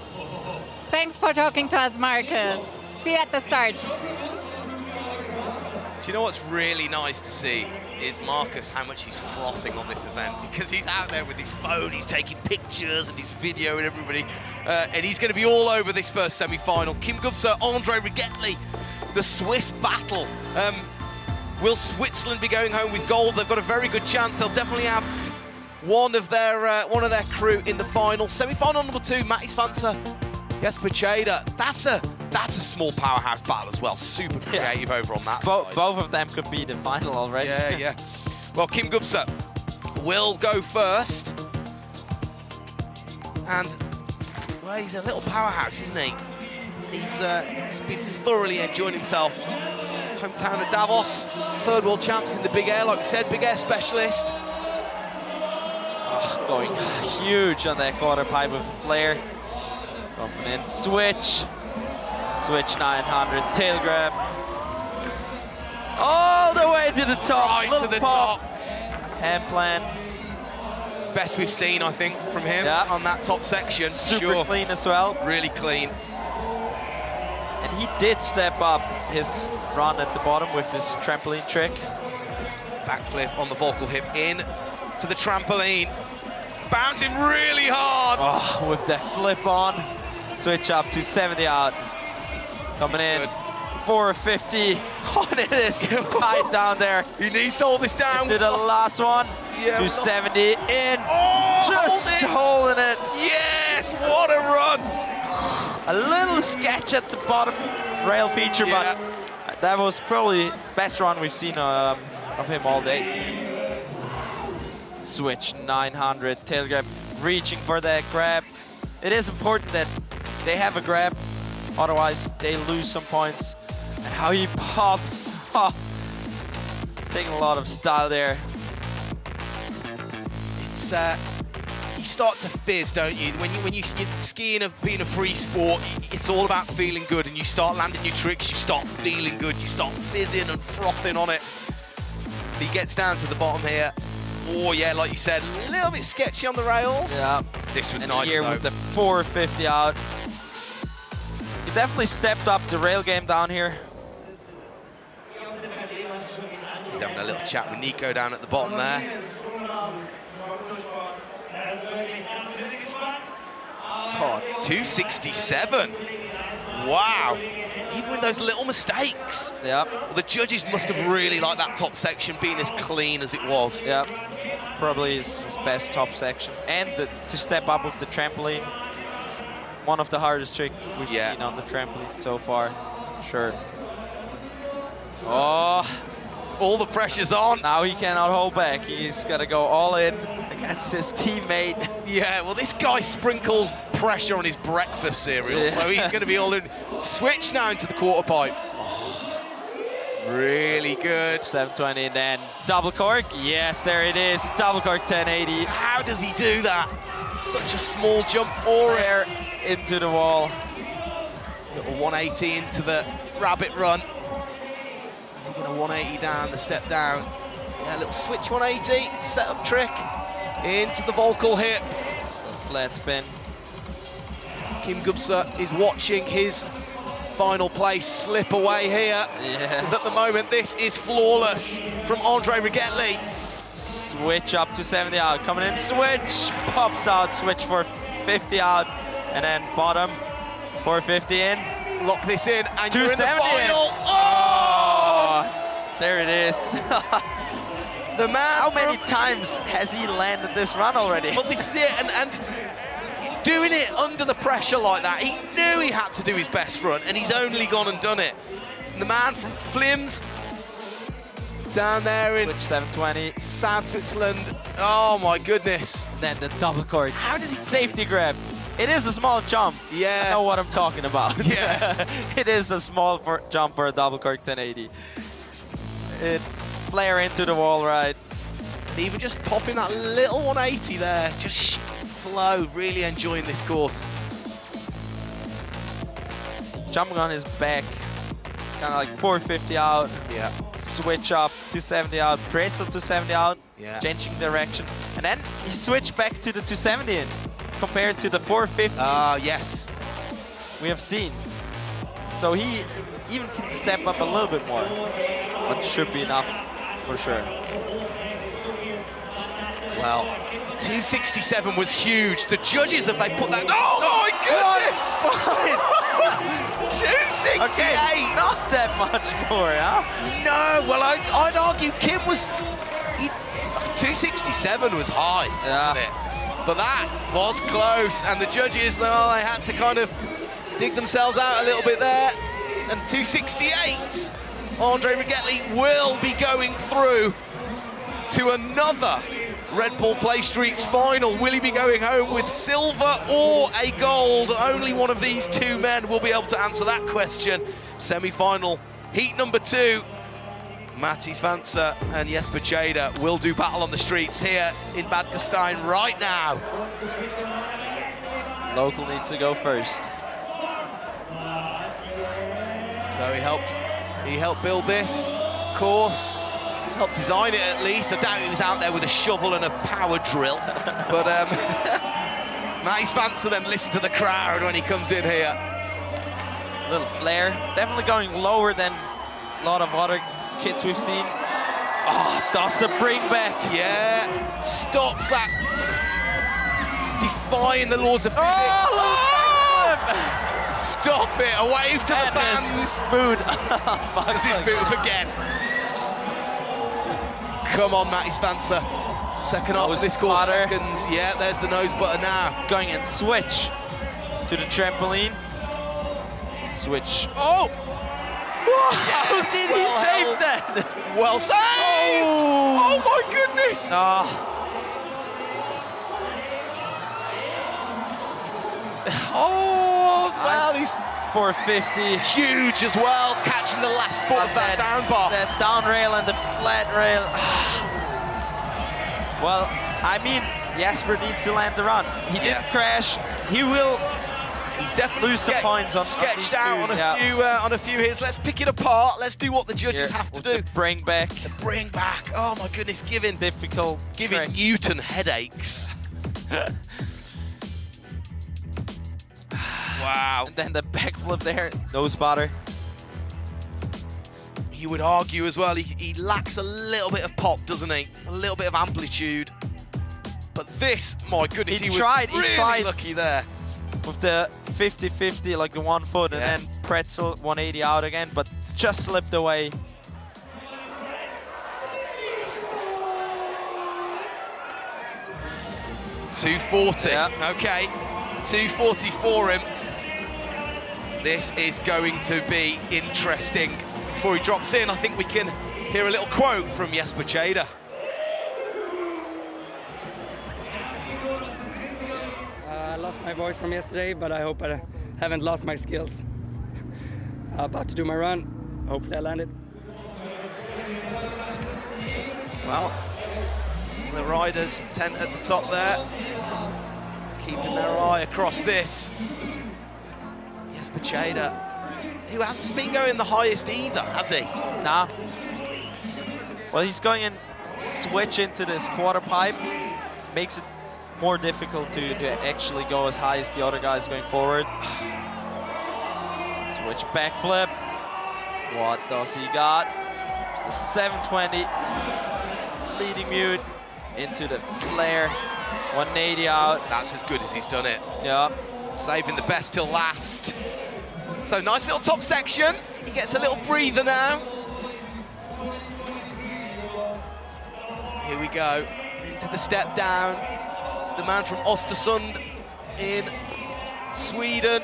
Thanks for talking to us, Marcus. See you at the start. Do you know what's really nice to see is Marcus, how much he's frothing on this event, because he's out there with his phone, he's taking pictures and he's videoing everybody, and he's going to be all over this first semi-final. Kim Gupsa, Andre Rigetli, the Swiss battle. Will Switzerland be going home with gold? They've got a very good chance. They'll definitely have one of their crew in the final. Semi-final number 2, Mattis Fanzer, Jesper Tjeda. That's a small powerhouse battle as well. Super creative over on that side. Both of them could be the final already. Yeah. Well, Kim Gupsa will go first. And, well, he's a little powerhouse, isn't he? He's been thoroughly enjoying himself. Hometown of Davos, 3rd world champs in the big air, like we said, big air specialist. Oh, going huge on that quarter pipe with a flare. Bumping in, switch 900, tail grab. All the way to the top, right little to the pop. top. Hand plan. Best we've seen, I think, from him on that top section. Super clean as well. Really clean. And he did step up his run at the bottom with his trampoline trick. Backflip on the vocal hip in to the trampoline. Bouncing really hard. Oh, with the flip on. Switch up to 70 out. Coming in. 450. Oh, it is tight down there. He needs to hold this down. Did the last one. Yeah, 270 in. Oh, just holding it. Yes, what a run. A little sketch at the bottom rail feature, but that was probably best run we've seen of him all day. Switch 900, tail grab, reaching for that grab. It is important that they have a grab, otherwise they lose some points. And how he pops, taking a lot of style there. It's you start to fizz, don't you? When you're skiing of being a free sport, it's all about feeling good, and you start landing your tricks, you start feeling good, you start fizzing and frothing on it. He gets down to the bottom here. Oh yeah, like you said, a little bit sketchy on the rails. Yeah. This was and nice here though. with the 450 out. He definitely stepped up the rail game down here. He's having a little chat with Nico down at the bottom there. Oh, 267. Wow. Even with those little mistakes. Yep. Well, the judges must have really liked that top section being as clean as it was. Yep. Probably his best top section. And to step up with the trampoline. One of the hardest tricks we've seen on the trampoline so far. Sure. So, all the pressure's on. Now he cannot hold back. He's got to go all in against his teammate. Yeah, well, this guy sprinkles pressure on his breakfast cereal, so he's going to be all in. Switch now into the quarter pipe. Oh, really good. 720 and then double cork. Yes, there it is. Double cork 1080. How does he do that? Such a small jump for it. Into the wall. Little 180 into the rabbit run. Is he taking a 180 down, the step down. Yeah, a little switch 180, setup trick into the Volkel hip. Flat spin. Kim Gubser is watching his final place slip away here. Yes. At the moment, this is flawless from Andre Rigetli. Switch up to 70 out, coming in, switch, pops out, switch for 50 out, and then bottom, 450 in. Lock this in, and you're in the 270 final. Oh! There it is. The man. How many times has he landed this run already? Well, this is it, and doing it under the pressure like that, he knew he had to do his best run, and he's only gone and done it. And the man from Flims, down there in Switch 720. South Switzerland. Oh my goodness. Then the double cork. How does he safety grab? It is a small jump. Yeah. I know what I'm talking about. Yeah. It is a small jump for a double cork 1080. It flare into the wall right. Even just popping that little 180 there, just flow, really enjoying this course. Jumping on his back, kind of like 450 out. Yeah. Switch up, 270 out, pretzel 270 out, Yeah. changing direction. And then he switched back to the 270 in, compared to the 450 yes. we have seen. So he even can step up a little bit more, but should be enough for sure. Well, 267 was huge. The judges, if they put that... Oh my goodness! 268! Okay, not that much more, huh? No, well, I'd argue Kim was... 267 was high, wasn't it? But that was close, and the judges, well, they had to kind of dig themselves out a little bit there. And 268, Andre Rigetli will be going through to another Red Bull Play Streets final. Will he be going home with silver or a gold? Only one of these two men will be able to answer that question. Semi-final, heat number 2. Matti Svansa and Jesper Tjeda will do battle on the streets here in Bad Gastein right now. Local needs to go first. So he helped build this course, helped design it at least. I doubt he was out there with a shovel and a power drill. But Matti Svansa then listen to the crowd when he comes in here. Little flare, definitely going lower than a lot of other kids we've seen. Oh, does the bring back. Yeah, stops that. Defying the laws of physics. Oh, stop it, a wave to the fans. Boot. That's his boot up again. Come on, Matti Svansa. Second off of this course, seconds. Yeah, there's the nose butter now. Going and switch to the trampoline. Switch. Oh! How did he save that? Well saved! Oh my goodness! Oh, well, he's 450. Huge as well, catching the last foot of that down bar. That down rail and the flat rail. Well, I mean, Jesper needs to land the run. He didn't crash. He will. He's definitely lose some points on sketched out on a few hits. Let's pick it apart. Let's do what the judges have to do. The bring back. The bring back. Oh my goodness, giving trick. Newton headaches. Wow. And then the backflip there, nose spotter. You would argue as well, he lacks a little bit of pop, doesn't he? A little bit of amplitude. But this, my goodness, he was really lucky there. With the 50-50, like the 1 foot, and then pretzel 180 out again, but it's just slipped away. $240. Okay, 240 for him. This is going to be interesting. Before he drops in, I think we can hear a little quote from Jesper Tjeda. I lost my voice from yesterday, but I hope I haven't lost my skills. About to do my run. Hopefully I land it. Well, the riders tent at the top there, keeping their eye across this. Jesper Tjeda, who hasn't been going the highest either, has he? Nah, Well, he's going in, switch into this quarter pipe, makes it more difficult to actually go as high as the other guys going forward. Switch backflip. What does he got? The 720 leading mute into the flare. 180 out. That's as good as he's done it. Yeah. Saving the best till last. So nice little top section. He gets a little breather now. Here we go, into the step down. The man from Östersund in Sweden.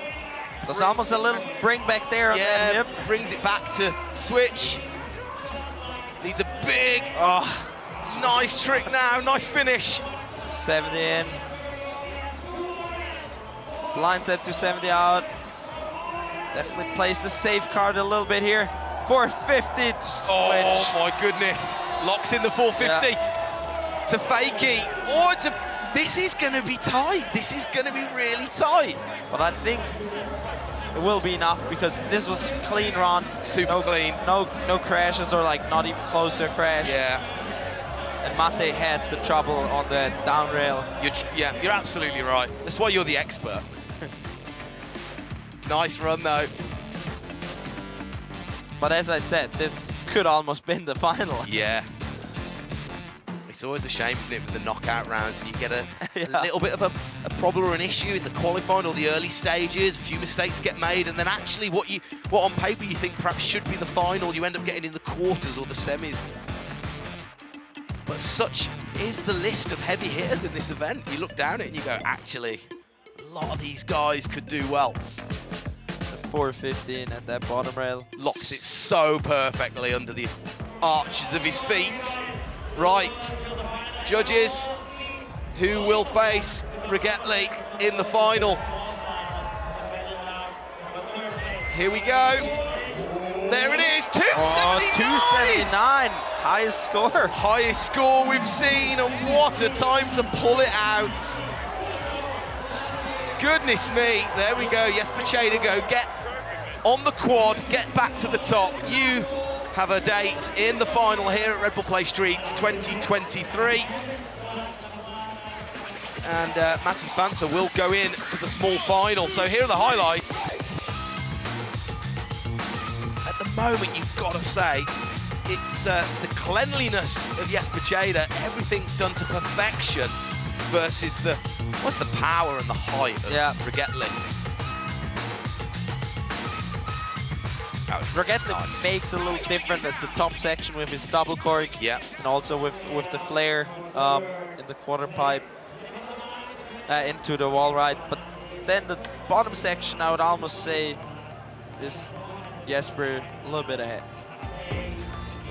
There's almost a little bring back there on that hip. Brings it back to switch. Needs a big, nice trick now, nice finish. 70 in. Blind set to 70 out. Definitely plays the safe card a little bit here. 450 to switch. Oh my goodness. Locks in the 450 to Fakey. Oh, this is going to be tight. This is going to be really tight. But I think it will be enough because this was clean run. Super clean. No crashes or like not even close to a crash. Yeah. And Mate had the trouble on the down rail. You're absolutely right. That's why you're the expert. Nice run though. But as I said, this could almost been the final. Yeah. It's always a shame, isn't it, with the knockout rounds, and you get a little bit of a problem or an issue in the qualifying or the early stages, a few mistakes get made, and then actually what on paper you think perhaps should be the final, you end up getting in the quarters or the semis. But such is the list of heavy hitters in this event. You look down it and you go, actually, a lot of these guys could do well. The 415 at that bottom rail. Locks it so perfectly under the arches of his feet. Right, judges, who will face Rigetli in the final? Here we go. There it is, 279! 279, highest score. Highest score we've seen, and what a time to pull it out. Goodness me, there we go, Jesper Chedegaard, get on the quad, get back to the top. You have a date in the final here at Red Bull Play Streets 2023. And Matti Svansa will go in to the small final. So here are the highlights. At the moment, you've got to say, it's the cleanliness of Jesper Chedegaard, everything done to perfection, versus the power and the height of Rigetli. Rigetli makes a little different at the top section with his double cork, and also with the flare in the quarter pipe into the wall ride. But then the bottom section, I would almost say, is Jesper a little bit ahead.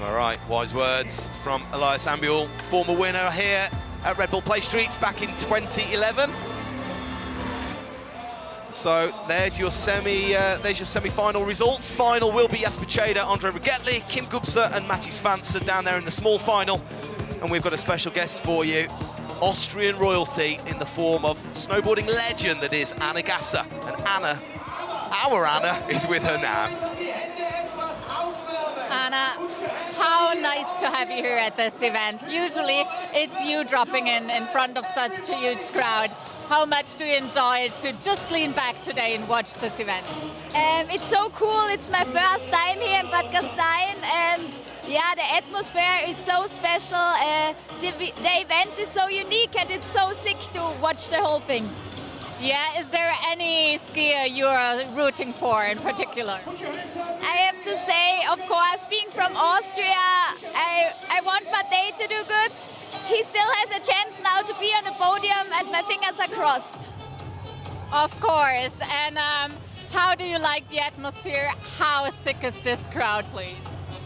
All right, wise words from Elias Ambuel, former winner here at Red Bull Play Streets back in 2011. So there's your semi-final results. Final will be Jesper Chedegaard, Andre Rigetli, Kim Gubser and Matti Svansa down there in the small final. And we've got a special guest for you, Austrian royalty in the form of snowboarding legend that is Anna Gasser. And Anna, our Anna, is with her now. Anna, how nice to have you here at this event. Usually it's you dropping in front of such a huge crowd. How much do you enjoy to just lean back today and watch this event? It's so cool. It's my first time here in Bad Gastein, and yeah, the atmosphere is so special. The event is so unique, and it's so sick to watch the whole thing. Yeah, is there any skier you are rooting for in particular? I have to say, of course, being from Austria, I want Mate to do good. He still has a chance now to be on the podium, and my fingers are crossed. Of course. And how do you like the atmosphere? How sick is this crowd, please?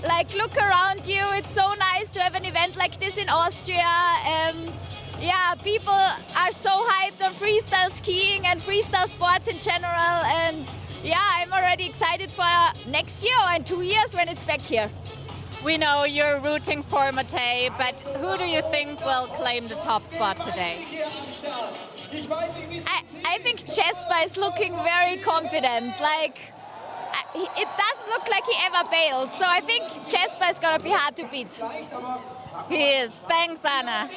Like, look around you. It's so nice to have an event like this in Austria. Yeah, people are so hyped on freestyle skiing and freestyle sports in general. And yeah, I'm already excited for next year or in 2 years when it's back here. We know you're rooting for Mate, but who do you think will claim the top spot today? I think Jesper is looking very confident. Like, it doesn't look like he ever bails. So I think Jesper is going to be hard to beat. He is. Thanks, Anna.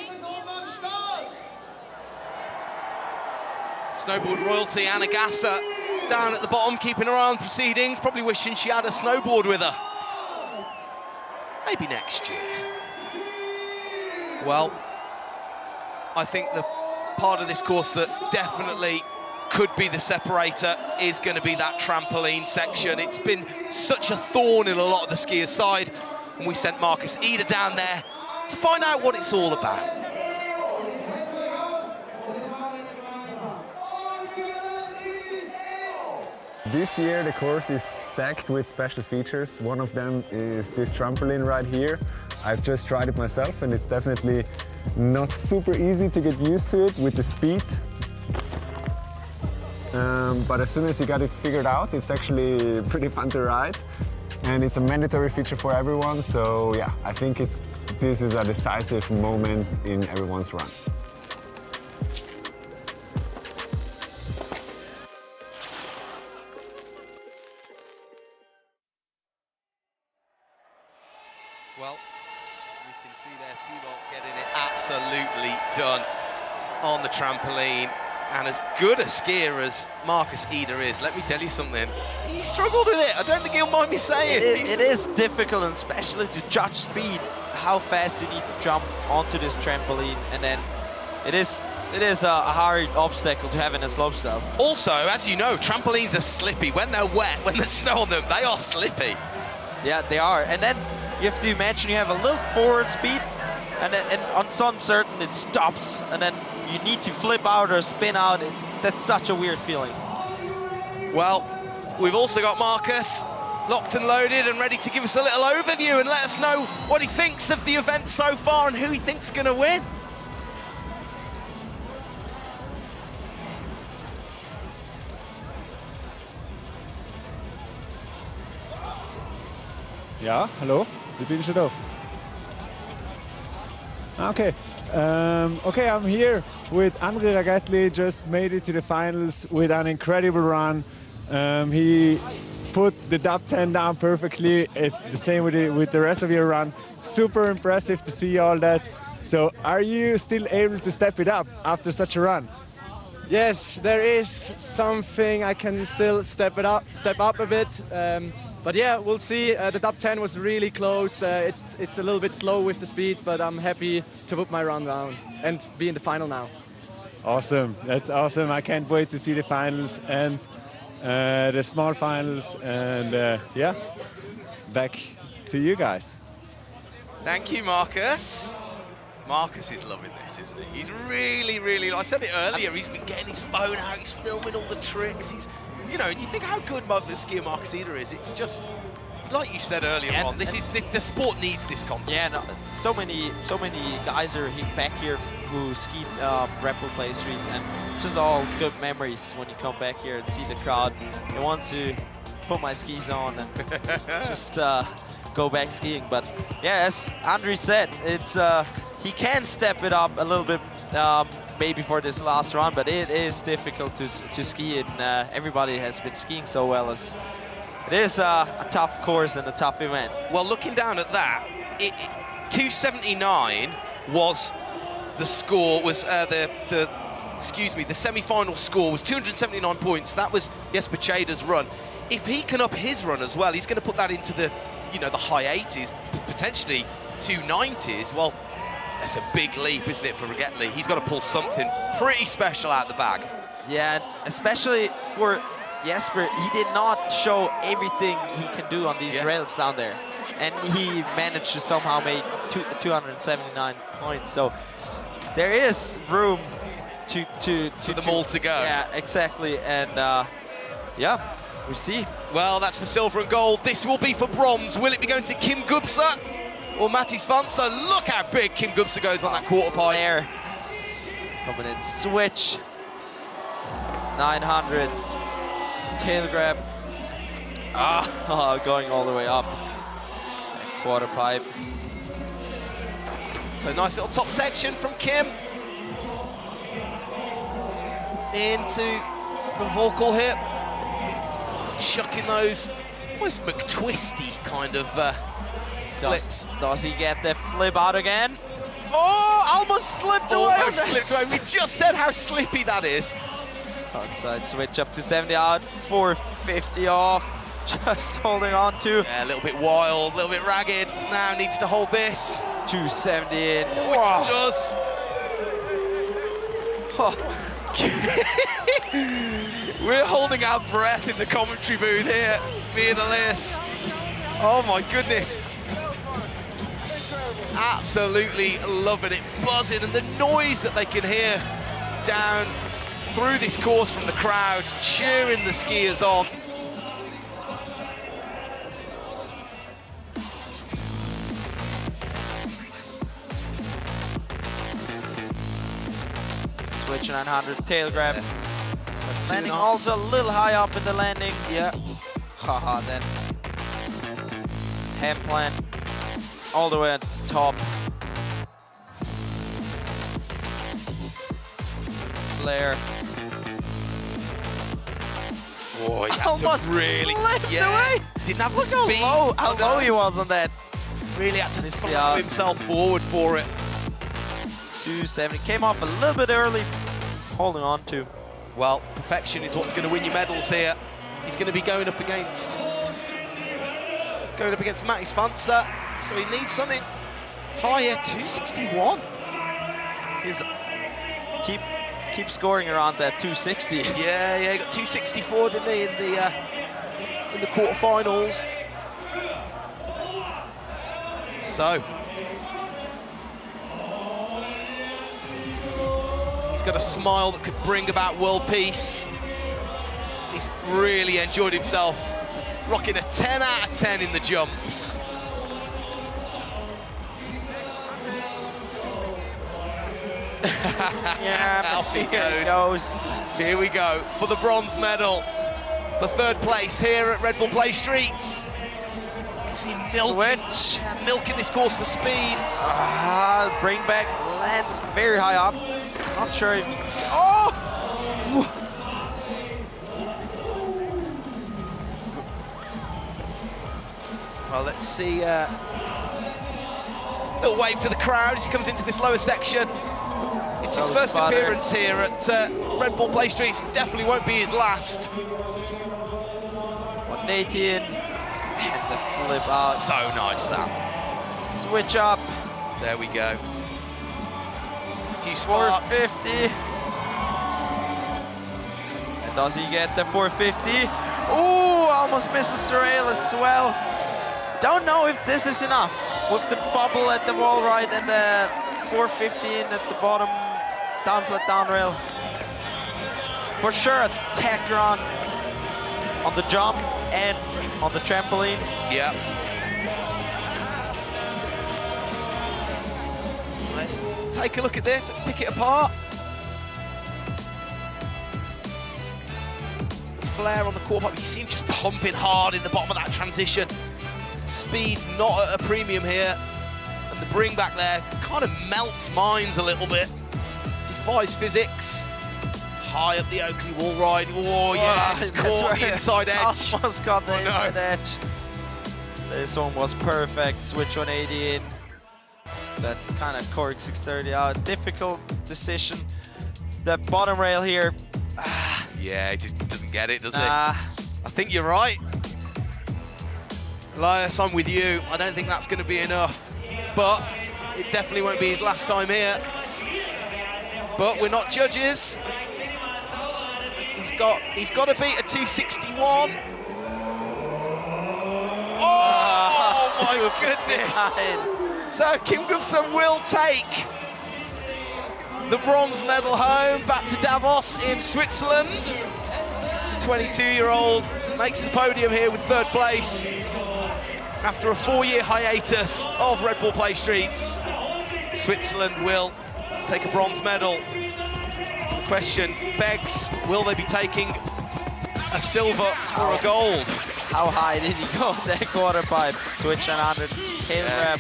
Snowboard royalty Anna Gasser down at the bottom, keeping her eye on proceedings, probably wishing she had a snowboard with her. Maybe next year. Well, I think the part of this course that definitely could be the separator is going to be that trampoline section. It's been such a thorn in a lot of the skiers' side, and we sent Marcus Eder down there to find out what it's all about. This year the course is stacked with special features. One of them is this trampoline right here. I've just tried it myself and it's definitely not super easy to get used to it with the speed. But as soon as you got it figured out, it's actually pretty fun to ride. And it's a mandatory feature for everyone, so yeah, I think this is a decisive moment in everyone's run. Well, you can see there Thibault getting it absolutely done on the trampoline. And as good a skier as Marcus Eder is, let me tell you something, he struggled with it. I don't think he'll mind me saying. It is difficult, and especially to judge speed, how fast you need to jump onto this trampoline, and then it is a hard obstacle to have in a slopestyle. Also, as you know, trampolines are slippy. When they're wet, when there's snow on them, they are slippy. Yeah, they are. And then you have to imagine you have a little forward speed, and on some certain it stops, and then you need to flip out or spin out. That's such a weird feeling. Well, we've also got Marcus locked and loaded and ready to give us a little overview and let us know what he thinks of the event so far and who he thinks is going to win. Ja, hallo? Ich bin schon da. Okay. Okay, I'm here with André Ragetli, just made it to the finals with an incredible run. He put the top 10 down perfectly. It's the same with the rest of your run. Super impressive to see all that. So are you still able to step it up after such a run? Yes, there is something I can still step up a bit. But yeah, we'll see. The top 10 was really close. It's a little bit slow with the speed, but I'm happy to put my run down and be in the final now. Awesome, that's awesome. I can't wait to see the finals and the small finals, and yeah, back to you guys. Thank you, Marcus. Marcus is loving this, isn't he? He's really, I said it earlier, he's been getting his phone out, he's filming all the tricks. He's, you know, you think how good skier Marcus Eder is. It's just, like you said earlier on, the sport needs this competition. Yeah, no, so many guys are back here who skied Red Bull Play Street, and just all good memories when you come back here and see the crowd. It wants to put my skis on and just go back skiing. But yeah, as Andre said, it's he can step it up a little bit maybe for this last run, but it is difficult to ski, and everybody has been skiing so well. It is a tough course and a tough event. Well, looking down at that, 279 was the score, was the semi-final score was 279 points. That was Jesper Tjäder's run. If he can up his run as well, he's going to put that into the, you know, the high 80s, potentially 290s. Well, that's a big leap, isn't it, for Ragetli? He's got to pull something pretty special out the bag. Yeah, especially for Jesper, he did not show everything he can do on these rails down there. And he managed to somehow make 279 points. So there is room to them all to go. Yeah, exactly. And yeah, we see. Well, that's for silver and gold. This will be for bronze. Will it be going to Kim Gubser or Matti Svantse? Look how big Kim Gubser goes on that quarter pipe. There. Coming in, switch. 900. Tail grab. Going all the way up. Quarter pipe. So nice little top section from Kim. Into the vocal hip. Chucking those almost McTwisty kind of flips. Does he get the flip out again? Oh, almost slipped away. Almost slipped away. We just said how slippy that is. Outside switch up to 70 out, 450 off. Just holding on to. Yeah, a little bit wild, a little bit ragged. Now needs to hold this. 270 in. Which it does. We're holding our breath in the commentary booth here, me and Elias. Oh my goodness. Absolutely loving it, buzzing, and the noise that they can hear down through this course from the crowd, cheering the skiers on. Switch 900, tail grab. Landing also a little high up in the landing. Yeah. Haha, then hand plant all the way at the top. Flare. Boy, that's almost really slipped away. Didn't have the Look speed. how low he was on that. Really had to throw himself forward for it. 270 came off a little bit early, holding on to. Well, perfection is what's going to win you medals here. He's going to be going up against Mattis Fansa, so he needs something higher. 261. He's keep scoring around that 260. Yeah, he got 264, didn't he, in the quarterfinals. So he's got a smile that could bring about world peace. He's really enjoyed himself, rocking a 10 out of 10 in the jumps. Yeah, off he goes. Here we go for the bronze medal. For third place here at Red Bull Play Streets. See milking this course for speed. Bring back lands very high up. Not sure if. Well, let's see. Little wave to the crowd as he comes into this lower section. It's his first appearance here at Red Bull Play Streets. It definitely won't be his last. 118. And the flip out. So nice that. Switch up. There we go. A few sparks. 450. And does he get the 450? Oh, almost misses the rail as well. Don't know if this is enough. With the bubble at the wall right and the 415 at the bottom, down flat, down rail. For sure, a tack run on the jump and on the trampoline. Yeah. Let's take a look at this. Let's pick it apart. Flare on the quarter pipe. You see him just pumping hard in the bottom of that transition. Speed not at a premium here. And the bring back there kind of melts minds a little bit. Defies physics. High up the Oakley wall ride. Oh yeah, it's caught the inside edge. Almost got the inside edge. This one was perfect. Switch 180 in. That kind of cork 630 out. Difficult decision. The bottom rail here. Yeah, he just doesn't get it, does he? I think you're right. Elias, I'm with you. I don't think that's going to be enough. But it definitely won't be his last time here. But we're not judges. He's got to beat a 261. Oh my goodness. So Kim Gustafsson will take the bronze medal home back to Davos in Switzerland. The 22-year-old makes the podium here with third place after a 4-year hiatus of Red Bull Play Streets. Switzerland will take a bronze medal. The question begs, will they be taking a silver or a gold? How high did he go on that quarter pipe? Switch 100, tail grab.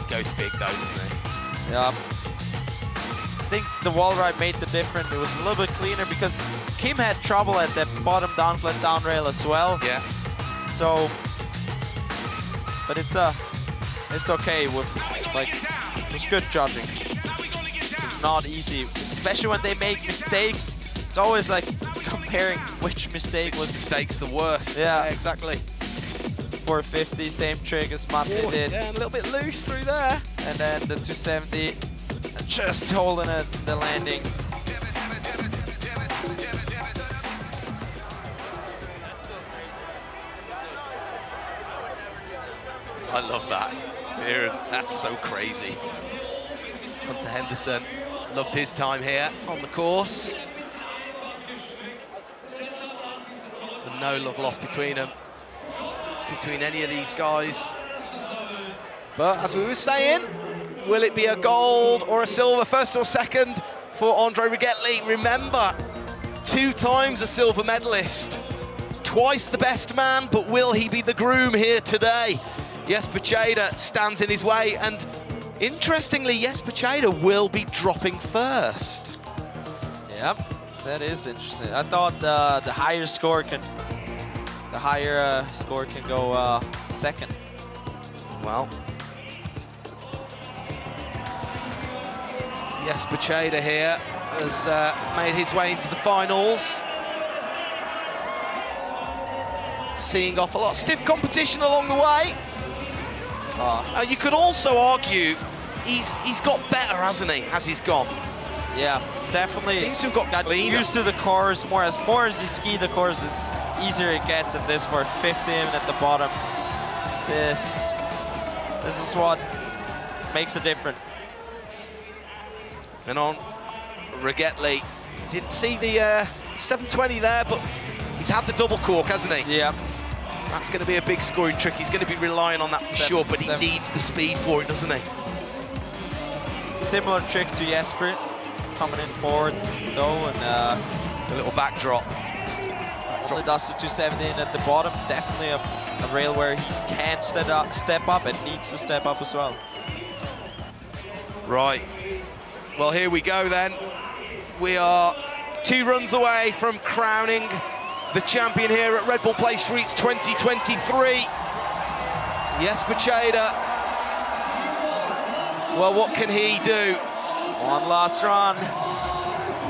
Goes big though, doesn't he? Yep. think the wall ride made the difference. It was a little bit cleaner because Kim had trouble at the bottom down flat down rail as well. Yeah. So, but it's okay with, like, it was good judging. It's not easy, especially when they make mistakes. It's always like comparing which mistake was. Mistake's the worst. Yeah, exactly. 450, same trick as Mate did. Yeah, a little bit loose through there. And then the 270, just holding it, the landing. I love that. That's so crazy. Hunter Henderson loved his time here on the course. The no love lost between them, between any of these guys. But as we were saying, will it be a gold or a silver, first or second for Andre Rigetli? Remember, 2 times a silver medalist, twice the best man, but will he be the groom here today? Jesper Tjeda stands in his way, and interestingly, Jesper Tjeda will be dropping first. Yep, that is interesting. I thought the higher score can go second. Well, Jesper Tjeda here has made his way into the finals. Seeing off a lot of stiff competition along the way. You could also argue he's got better, hasn't he, as he's gone? Yeah, definitely. Seems to have got used to the course more. As you ski the course, it's easier it gets. And this for 15 at the bottom. This is what makes a difference. And on Rigetli, didn't see the 720 there, but he's had the double cork, hasn't he? Yeah. That's going to be a big scoring trick. He's going to be relying on that for sure, but he needs the speed for it, doesn't he? Similar trick to Jesper, coming in forward though, and a little backdrop. Only does the 270 in at the bottom. Definitely a rail where he can step up and needs to step up as well. Right. Well, here we go then. We are 2 runs away from crowning the champion here at Red Bull Play Streets 2023. Jesper Tjeda. Well, what can he do? One last run.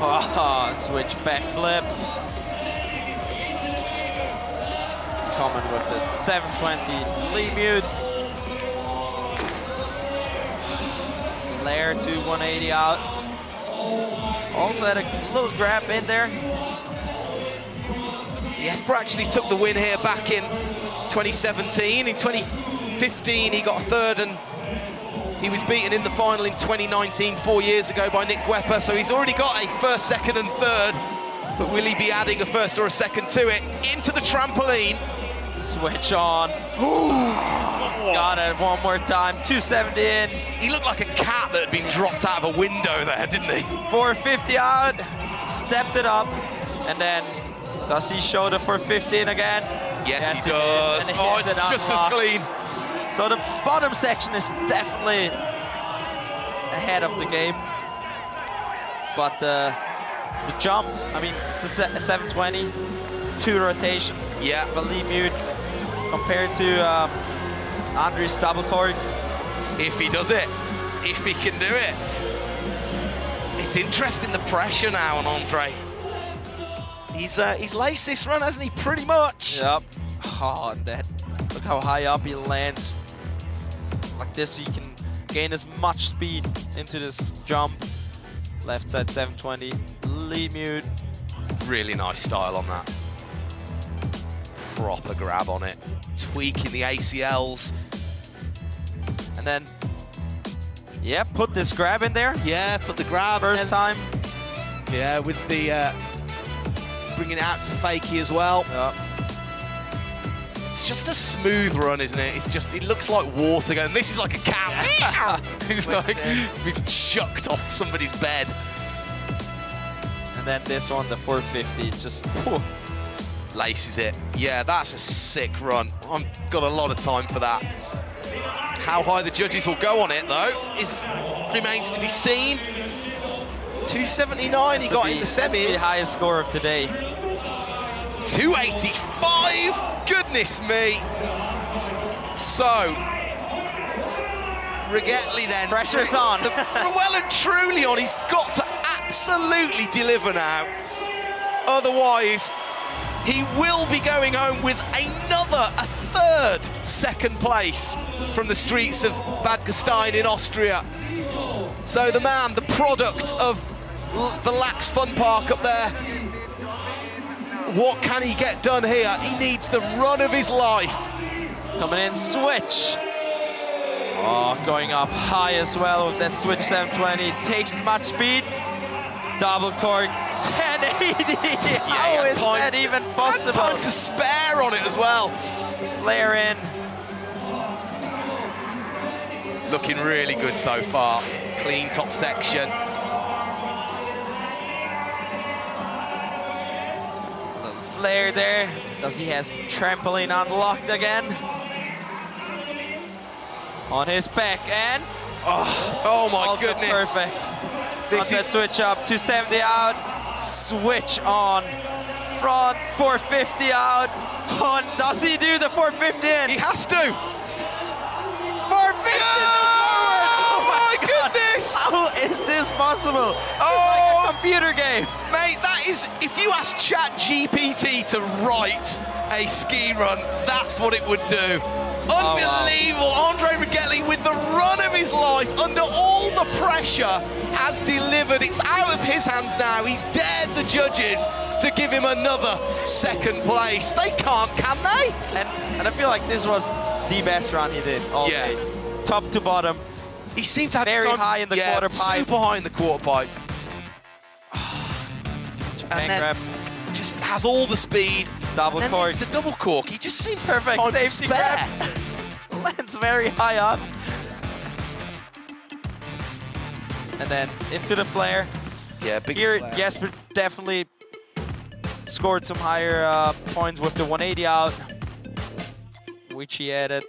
Oh, switch backflip. Coming with the 720 Lee-Mute. Flare to 180 out. Also had a little grab in there. Jesper actually took the win here back in 2017. In 2015, he got 3rd, and he was beaten in the final in 2019, 4 years ago, by Nick Guepa. So he's already got a 1st, 2nd, and 3rd. But will he be adding a 1st or a 2nd to it? Into the trampoline. Switch on. Got it one more time. 270 in. He looked like a cat that had been dropped out of a window there, didn't he? 450 out. Stepped it up. And then, does he show the 450 in again? Yes, he does. Oh, it's just as clean. So the bottom section is definitely ahead of the game. But the jump, I mean, it's a 720, 2 rotation. Yeah. The Lee-Mute compared to Andre's double cork. If he does it, if he can do it. It's interesting, the pressure now on Andre. He's laced this run, hasn't he? Pretty much. Yep. Oh, look how high up he lands. Like this, he can gain as much speed into this jump. Left side 720, Lee-Mute. Really nice style on that. Proper grab on it. Tweaking the ACLs. And then, yeah, put this grab in there. Yeah, put the grab. First time. Yeah, with the bringing it out to Fakie as well. Yep. It's just a smooth run, isn't it? It looks like water going. This is like a cow. It's like being chucked off somebody's bed. And then this one, the 450, just laces it. Yeah, that's a sick run. I've got a lot of time for that. How high the judges will go on it, though, remains to be seen. 279 he got in the This is the semis. highest score of today. 285, goodness me. So, Rigettli then. Pressure's on. Well and truly on, he's got to absolutely deliver now. Otherwise, he will be going home with a third second place from the streets of Bad Gastein in Austria. So the man, the product of the Lax Fun Park up there, what can he get done here? He needs the run of his life. Coming in, switch. Oh, going up high as well with that switch 720. Takes as much speed. Double cork, 1080. How is that even possible? And time to spare on it as well. Flare in. Looking really good so far. Clean top section. Little flare there. Does he has trampoline unlocked again? On his back and oh my also goodness. Perfect. This is switch up, 270 out, switch on, front 450 out. On, does he do the 450 in? He has to. 450 oh my goodness! How is this possible? Oh, it's like a computer game. Mate, that is, if you ask ChatGPT to write a ski run, that's what it would do. Unbelievable. Wow. Andre Rigettli with the run of his life under all the pressure has delivered. It's out of his hands now. He's dared the judges to give him another second place. They can't, can they? And I feel like this was the best run he did all day. Top to bottom. He seemed to have very high in the quarter pipe. Super high in the quarter pipe. And then grab. Just has all the speed. Double and cork. Then the double cork. He just seems to have Perfect time to safety spare. grab. Lands very high up. And then into the flare. Yeah, big Here, flare. Jesper definitely scored some higher points with the 180 out, which he added.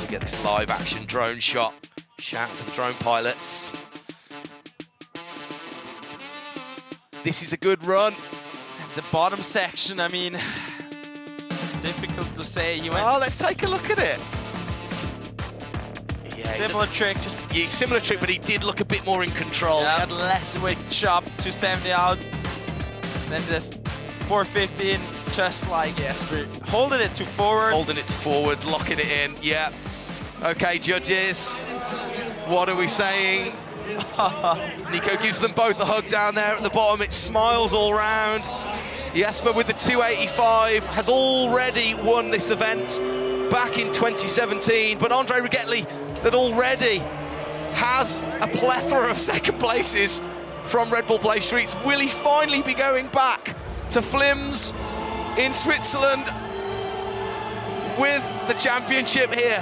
We get this live action drone shot. Shout out to the drone pilots. This is a good run. And the bottom section, I mean, difficult to say. He went. Oh, let's take a look at it. Yeah, Similar trick. Similar trick, but he did look a bit more in control. Yeah. He had less. Switch up, 270 out. Then this 450 in, just like Jesper. Holding it to forward. Holding it to forward, locking it in. Yeah. Okay, judges. What are we saying? Nico gives them both a hug down there at the bottom. It smiles all round. Jesper with the 285 has already won this event back in 2017, but Andre Rigettli that already has a plethora of second places from Red Bull Play Streets. Will he finally be going back to Flims in Switzerland with the championship here?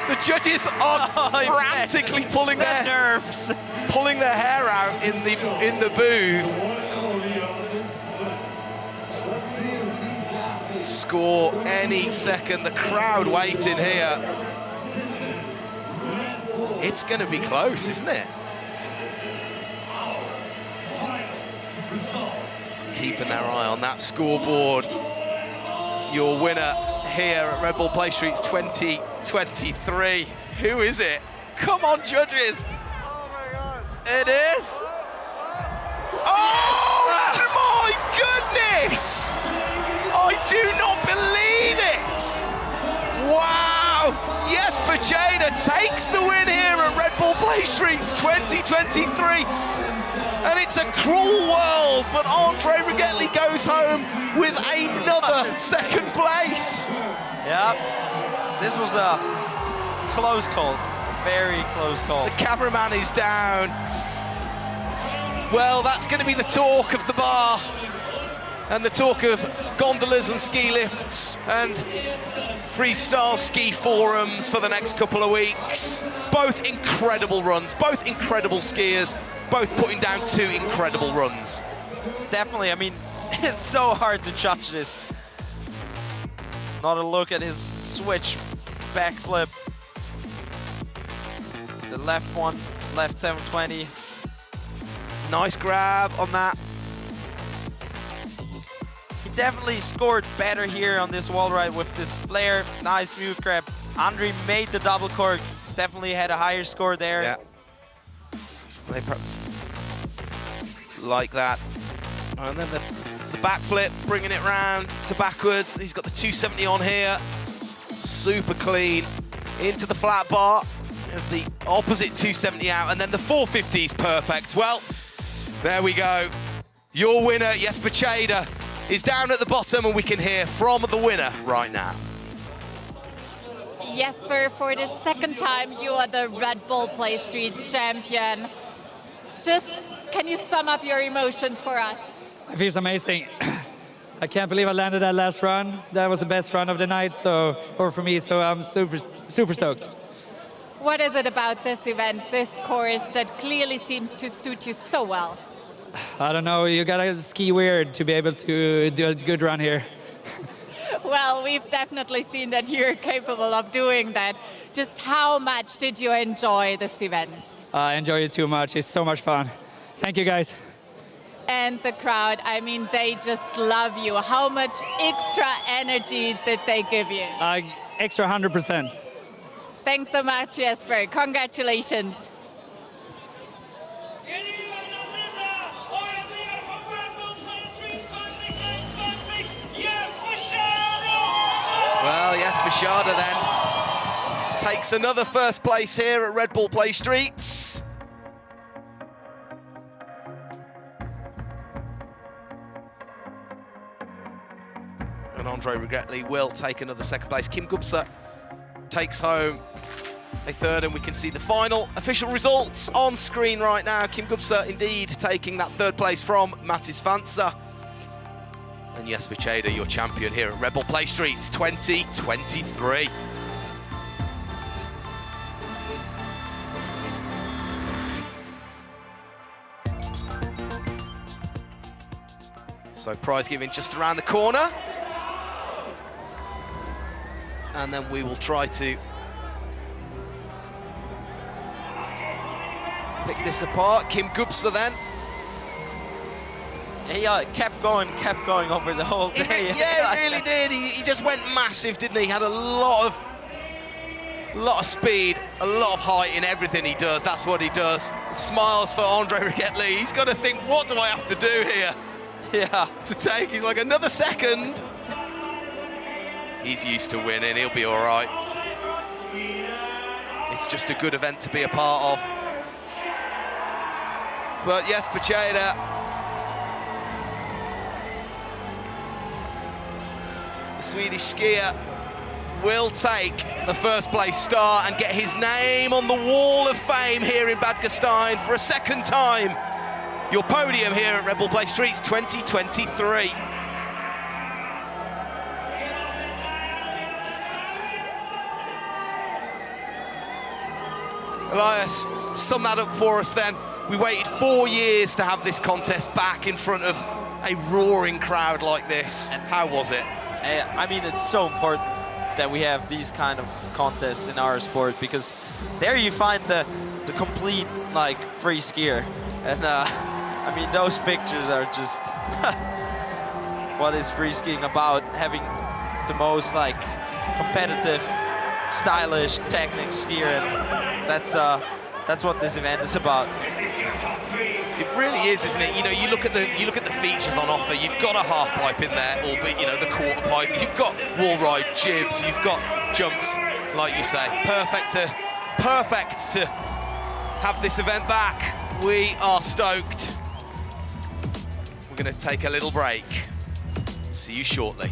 The judges are frantically pulling their nerves, pulling their hair out in the booth. Score any second. The crowd waiting here. It's going to be close, isn't it? Keeping their eye on that scoreboard. Your winner here at Red Bull Play Streets 2023. Who is it? Come on, judges. Oh my God. It is. Oh my goodness! I do not believe it! Wow! Jesper Tjäder takes the win here at Red Bull Play Streets 2023. And it's a cruel world, but Andre Rigettli goes home with another second place. Yep. This was a close call. Very close call. The cameraman is down. Well, that's going to be the talk of the bar and the talk of gondolas and ski lifts and freestyle ski forums for the next couple of weeks. Both incredible runs, both incredible skiers, both putting down two incredible runs. Definitely, I mean, it's so hard to judge this. Not a look at his switch backflip. The left one, left 720. Nice grab on that. He definitely scored better here on this wall ride with this flare. Nice move grab. Andre made the double cork. Definitely had a higher score there. Yeah. They perhaps like that. And then the backflip, bringing it round to backwards. He's got the 270 on here. Super clean. Into the flat bar. There's the opposite 270 out. And then the 450 is perfect. Well, there we go. Your winner, Jesper Tjäder, is down at the bottom, and we can hear from the winner right now. Jesper, for the second time, you are the Red Bull Play Streets champion. Just, can you sum up your emotions for us? It feels amazing. I can't believe I landed that last run. That was the best run of the night, or for me, so I'm super stoked. What is it about this event, this course, that clearly seems to suit you so well? I don't know, you gotta ski weird to be able to do a good run here. Well, we've definitely seen that you're capable of doing that. Just how much did you enjoy this event? I enjoyed it too much. It's so much fun. Thank you, guys. And the crowd, I mean, they just love you. How much extra energy did they give you? Extra 100%. Thanks so much, Jesper. Congratulations. Well, Jesper Tjäder then takes another first place here at Red Bull Play Streets. And Andre Regretli will take another second place. Kim Gubser takes home a third, and we can see the final official results on screen right now. Kim Gubser indeed taking that third place from Mattis Vanza. And Jesper Tjäder, your champion here at Red Bull Play Streets 2023. So prize giving just around the corner. And then we will try to pick this apart. Kim Gubser then. He kept going over the whole day. Yeah, he really did. He just went massive, didn't he? Had a lot of speed, a lot of height in everything he does. That's what he does. Smiles for Andre Regretli. He's got to think, what do I have to do here? Yeah. To take, he's like, another second. He's used to winning, he'll be all right. It's just a good event to be a part of. But Jesper Tjäder, the Swedish skier, will take the first place star and get his name on the wall of fame here in Bad Gastein for a second time. Your podium here at Red Bull Play Streets 2023. Elias, sum that up for us then. We waited 4 years to have this contest back in front of a roaring crowd like this. And how was it? I mean, it's so important that we have these kind of contests in our sport, because there you find the complete, like, free skier. And I mean, those pictures are just what is free skiing about, having the most, like, competitive, stylish, technical skier, and that's what this event is about. It really is, isn't it? You know, you look at the features on offer. You've got a half pipe in there, albeit, you know, the quarter pipe. You've got wall ride jibs. You've got jumps, like you say. Perfect to have this event back. We are stoked. We're going to take a little break. See you shortly.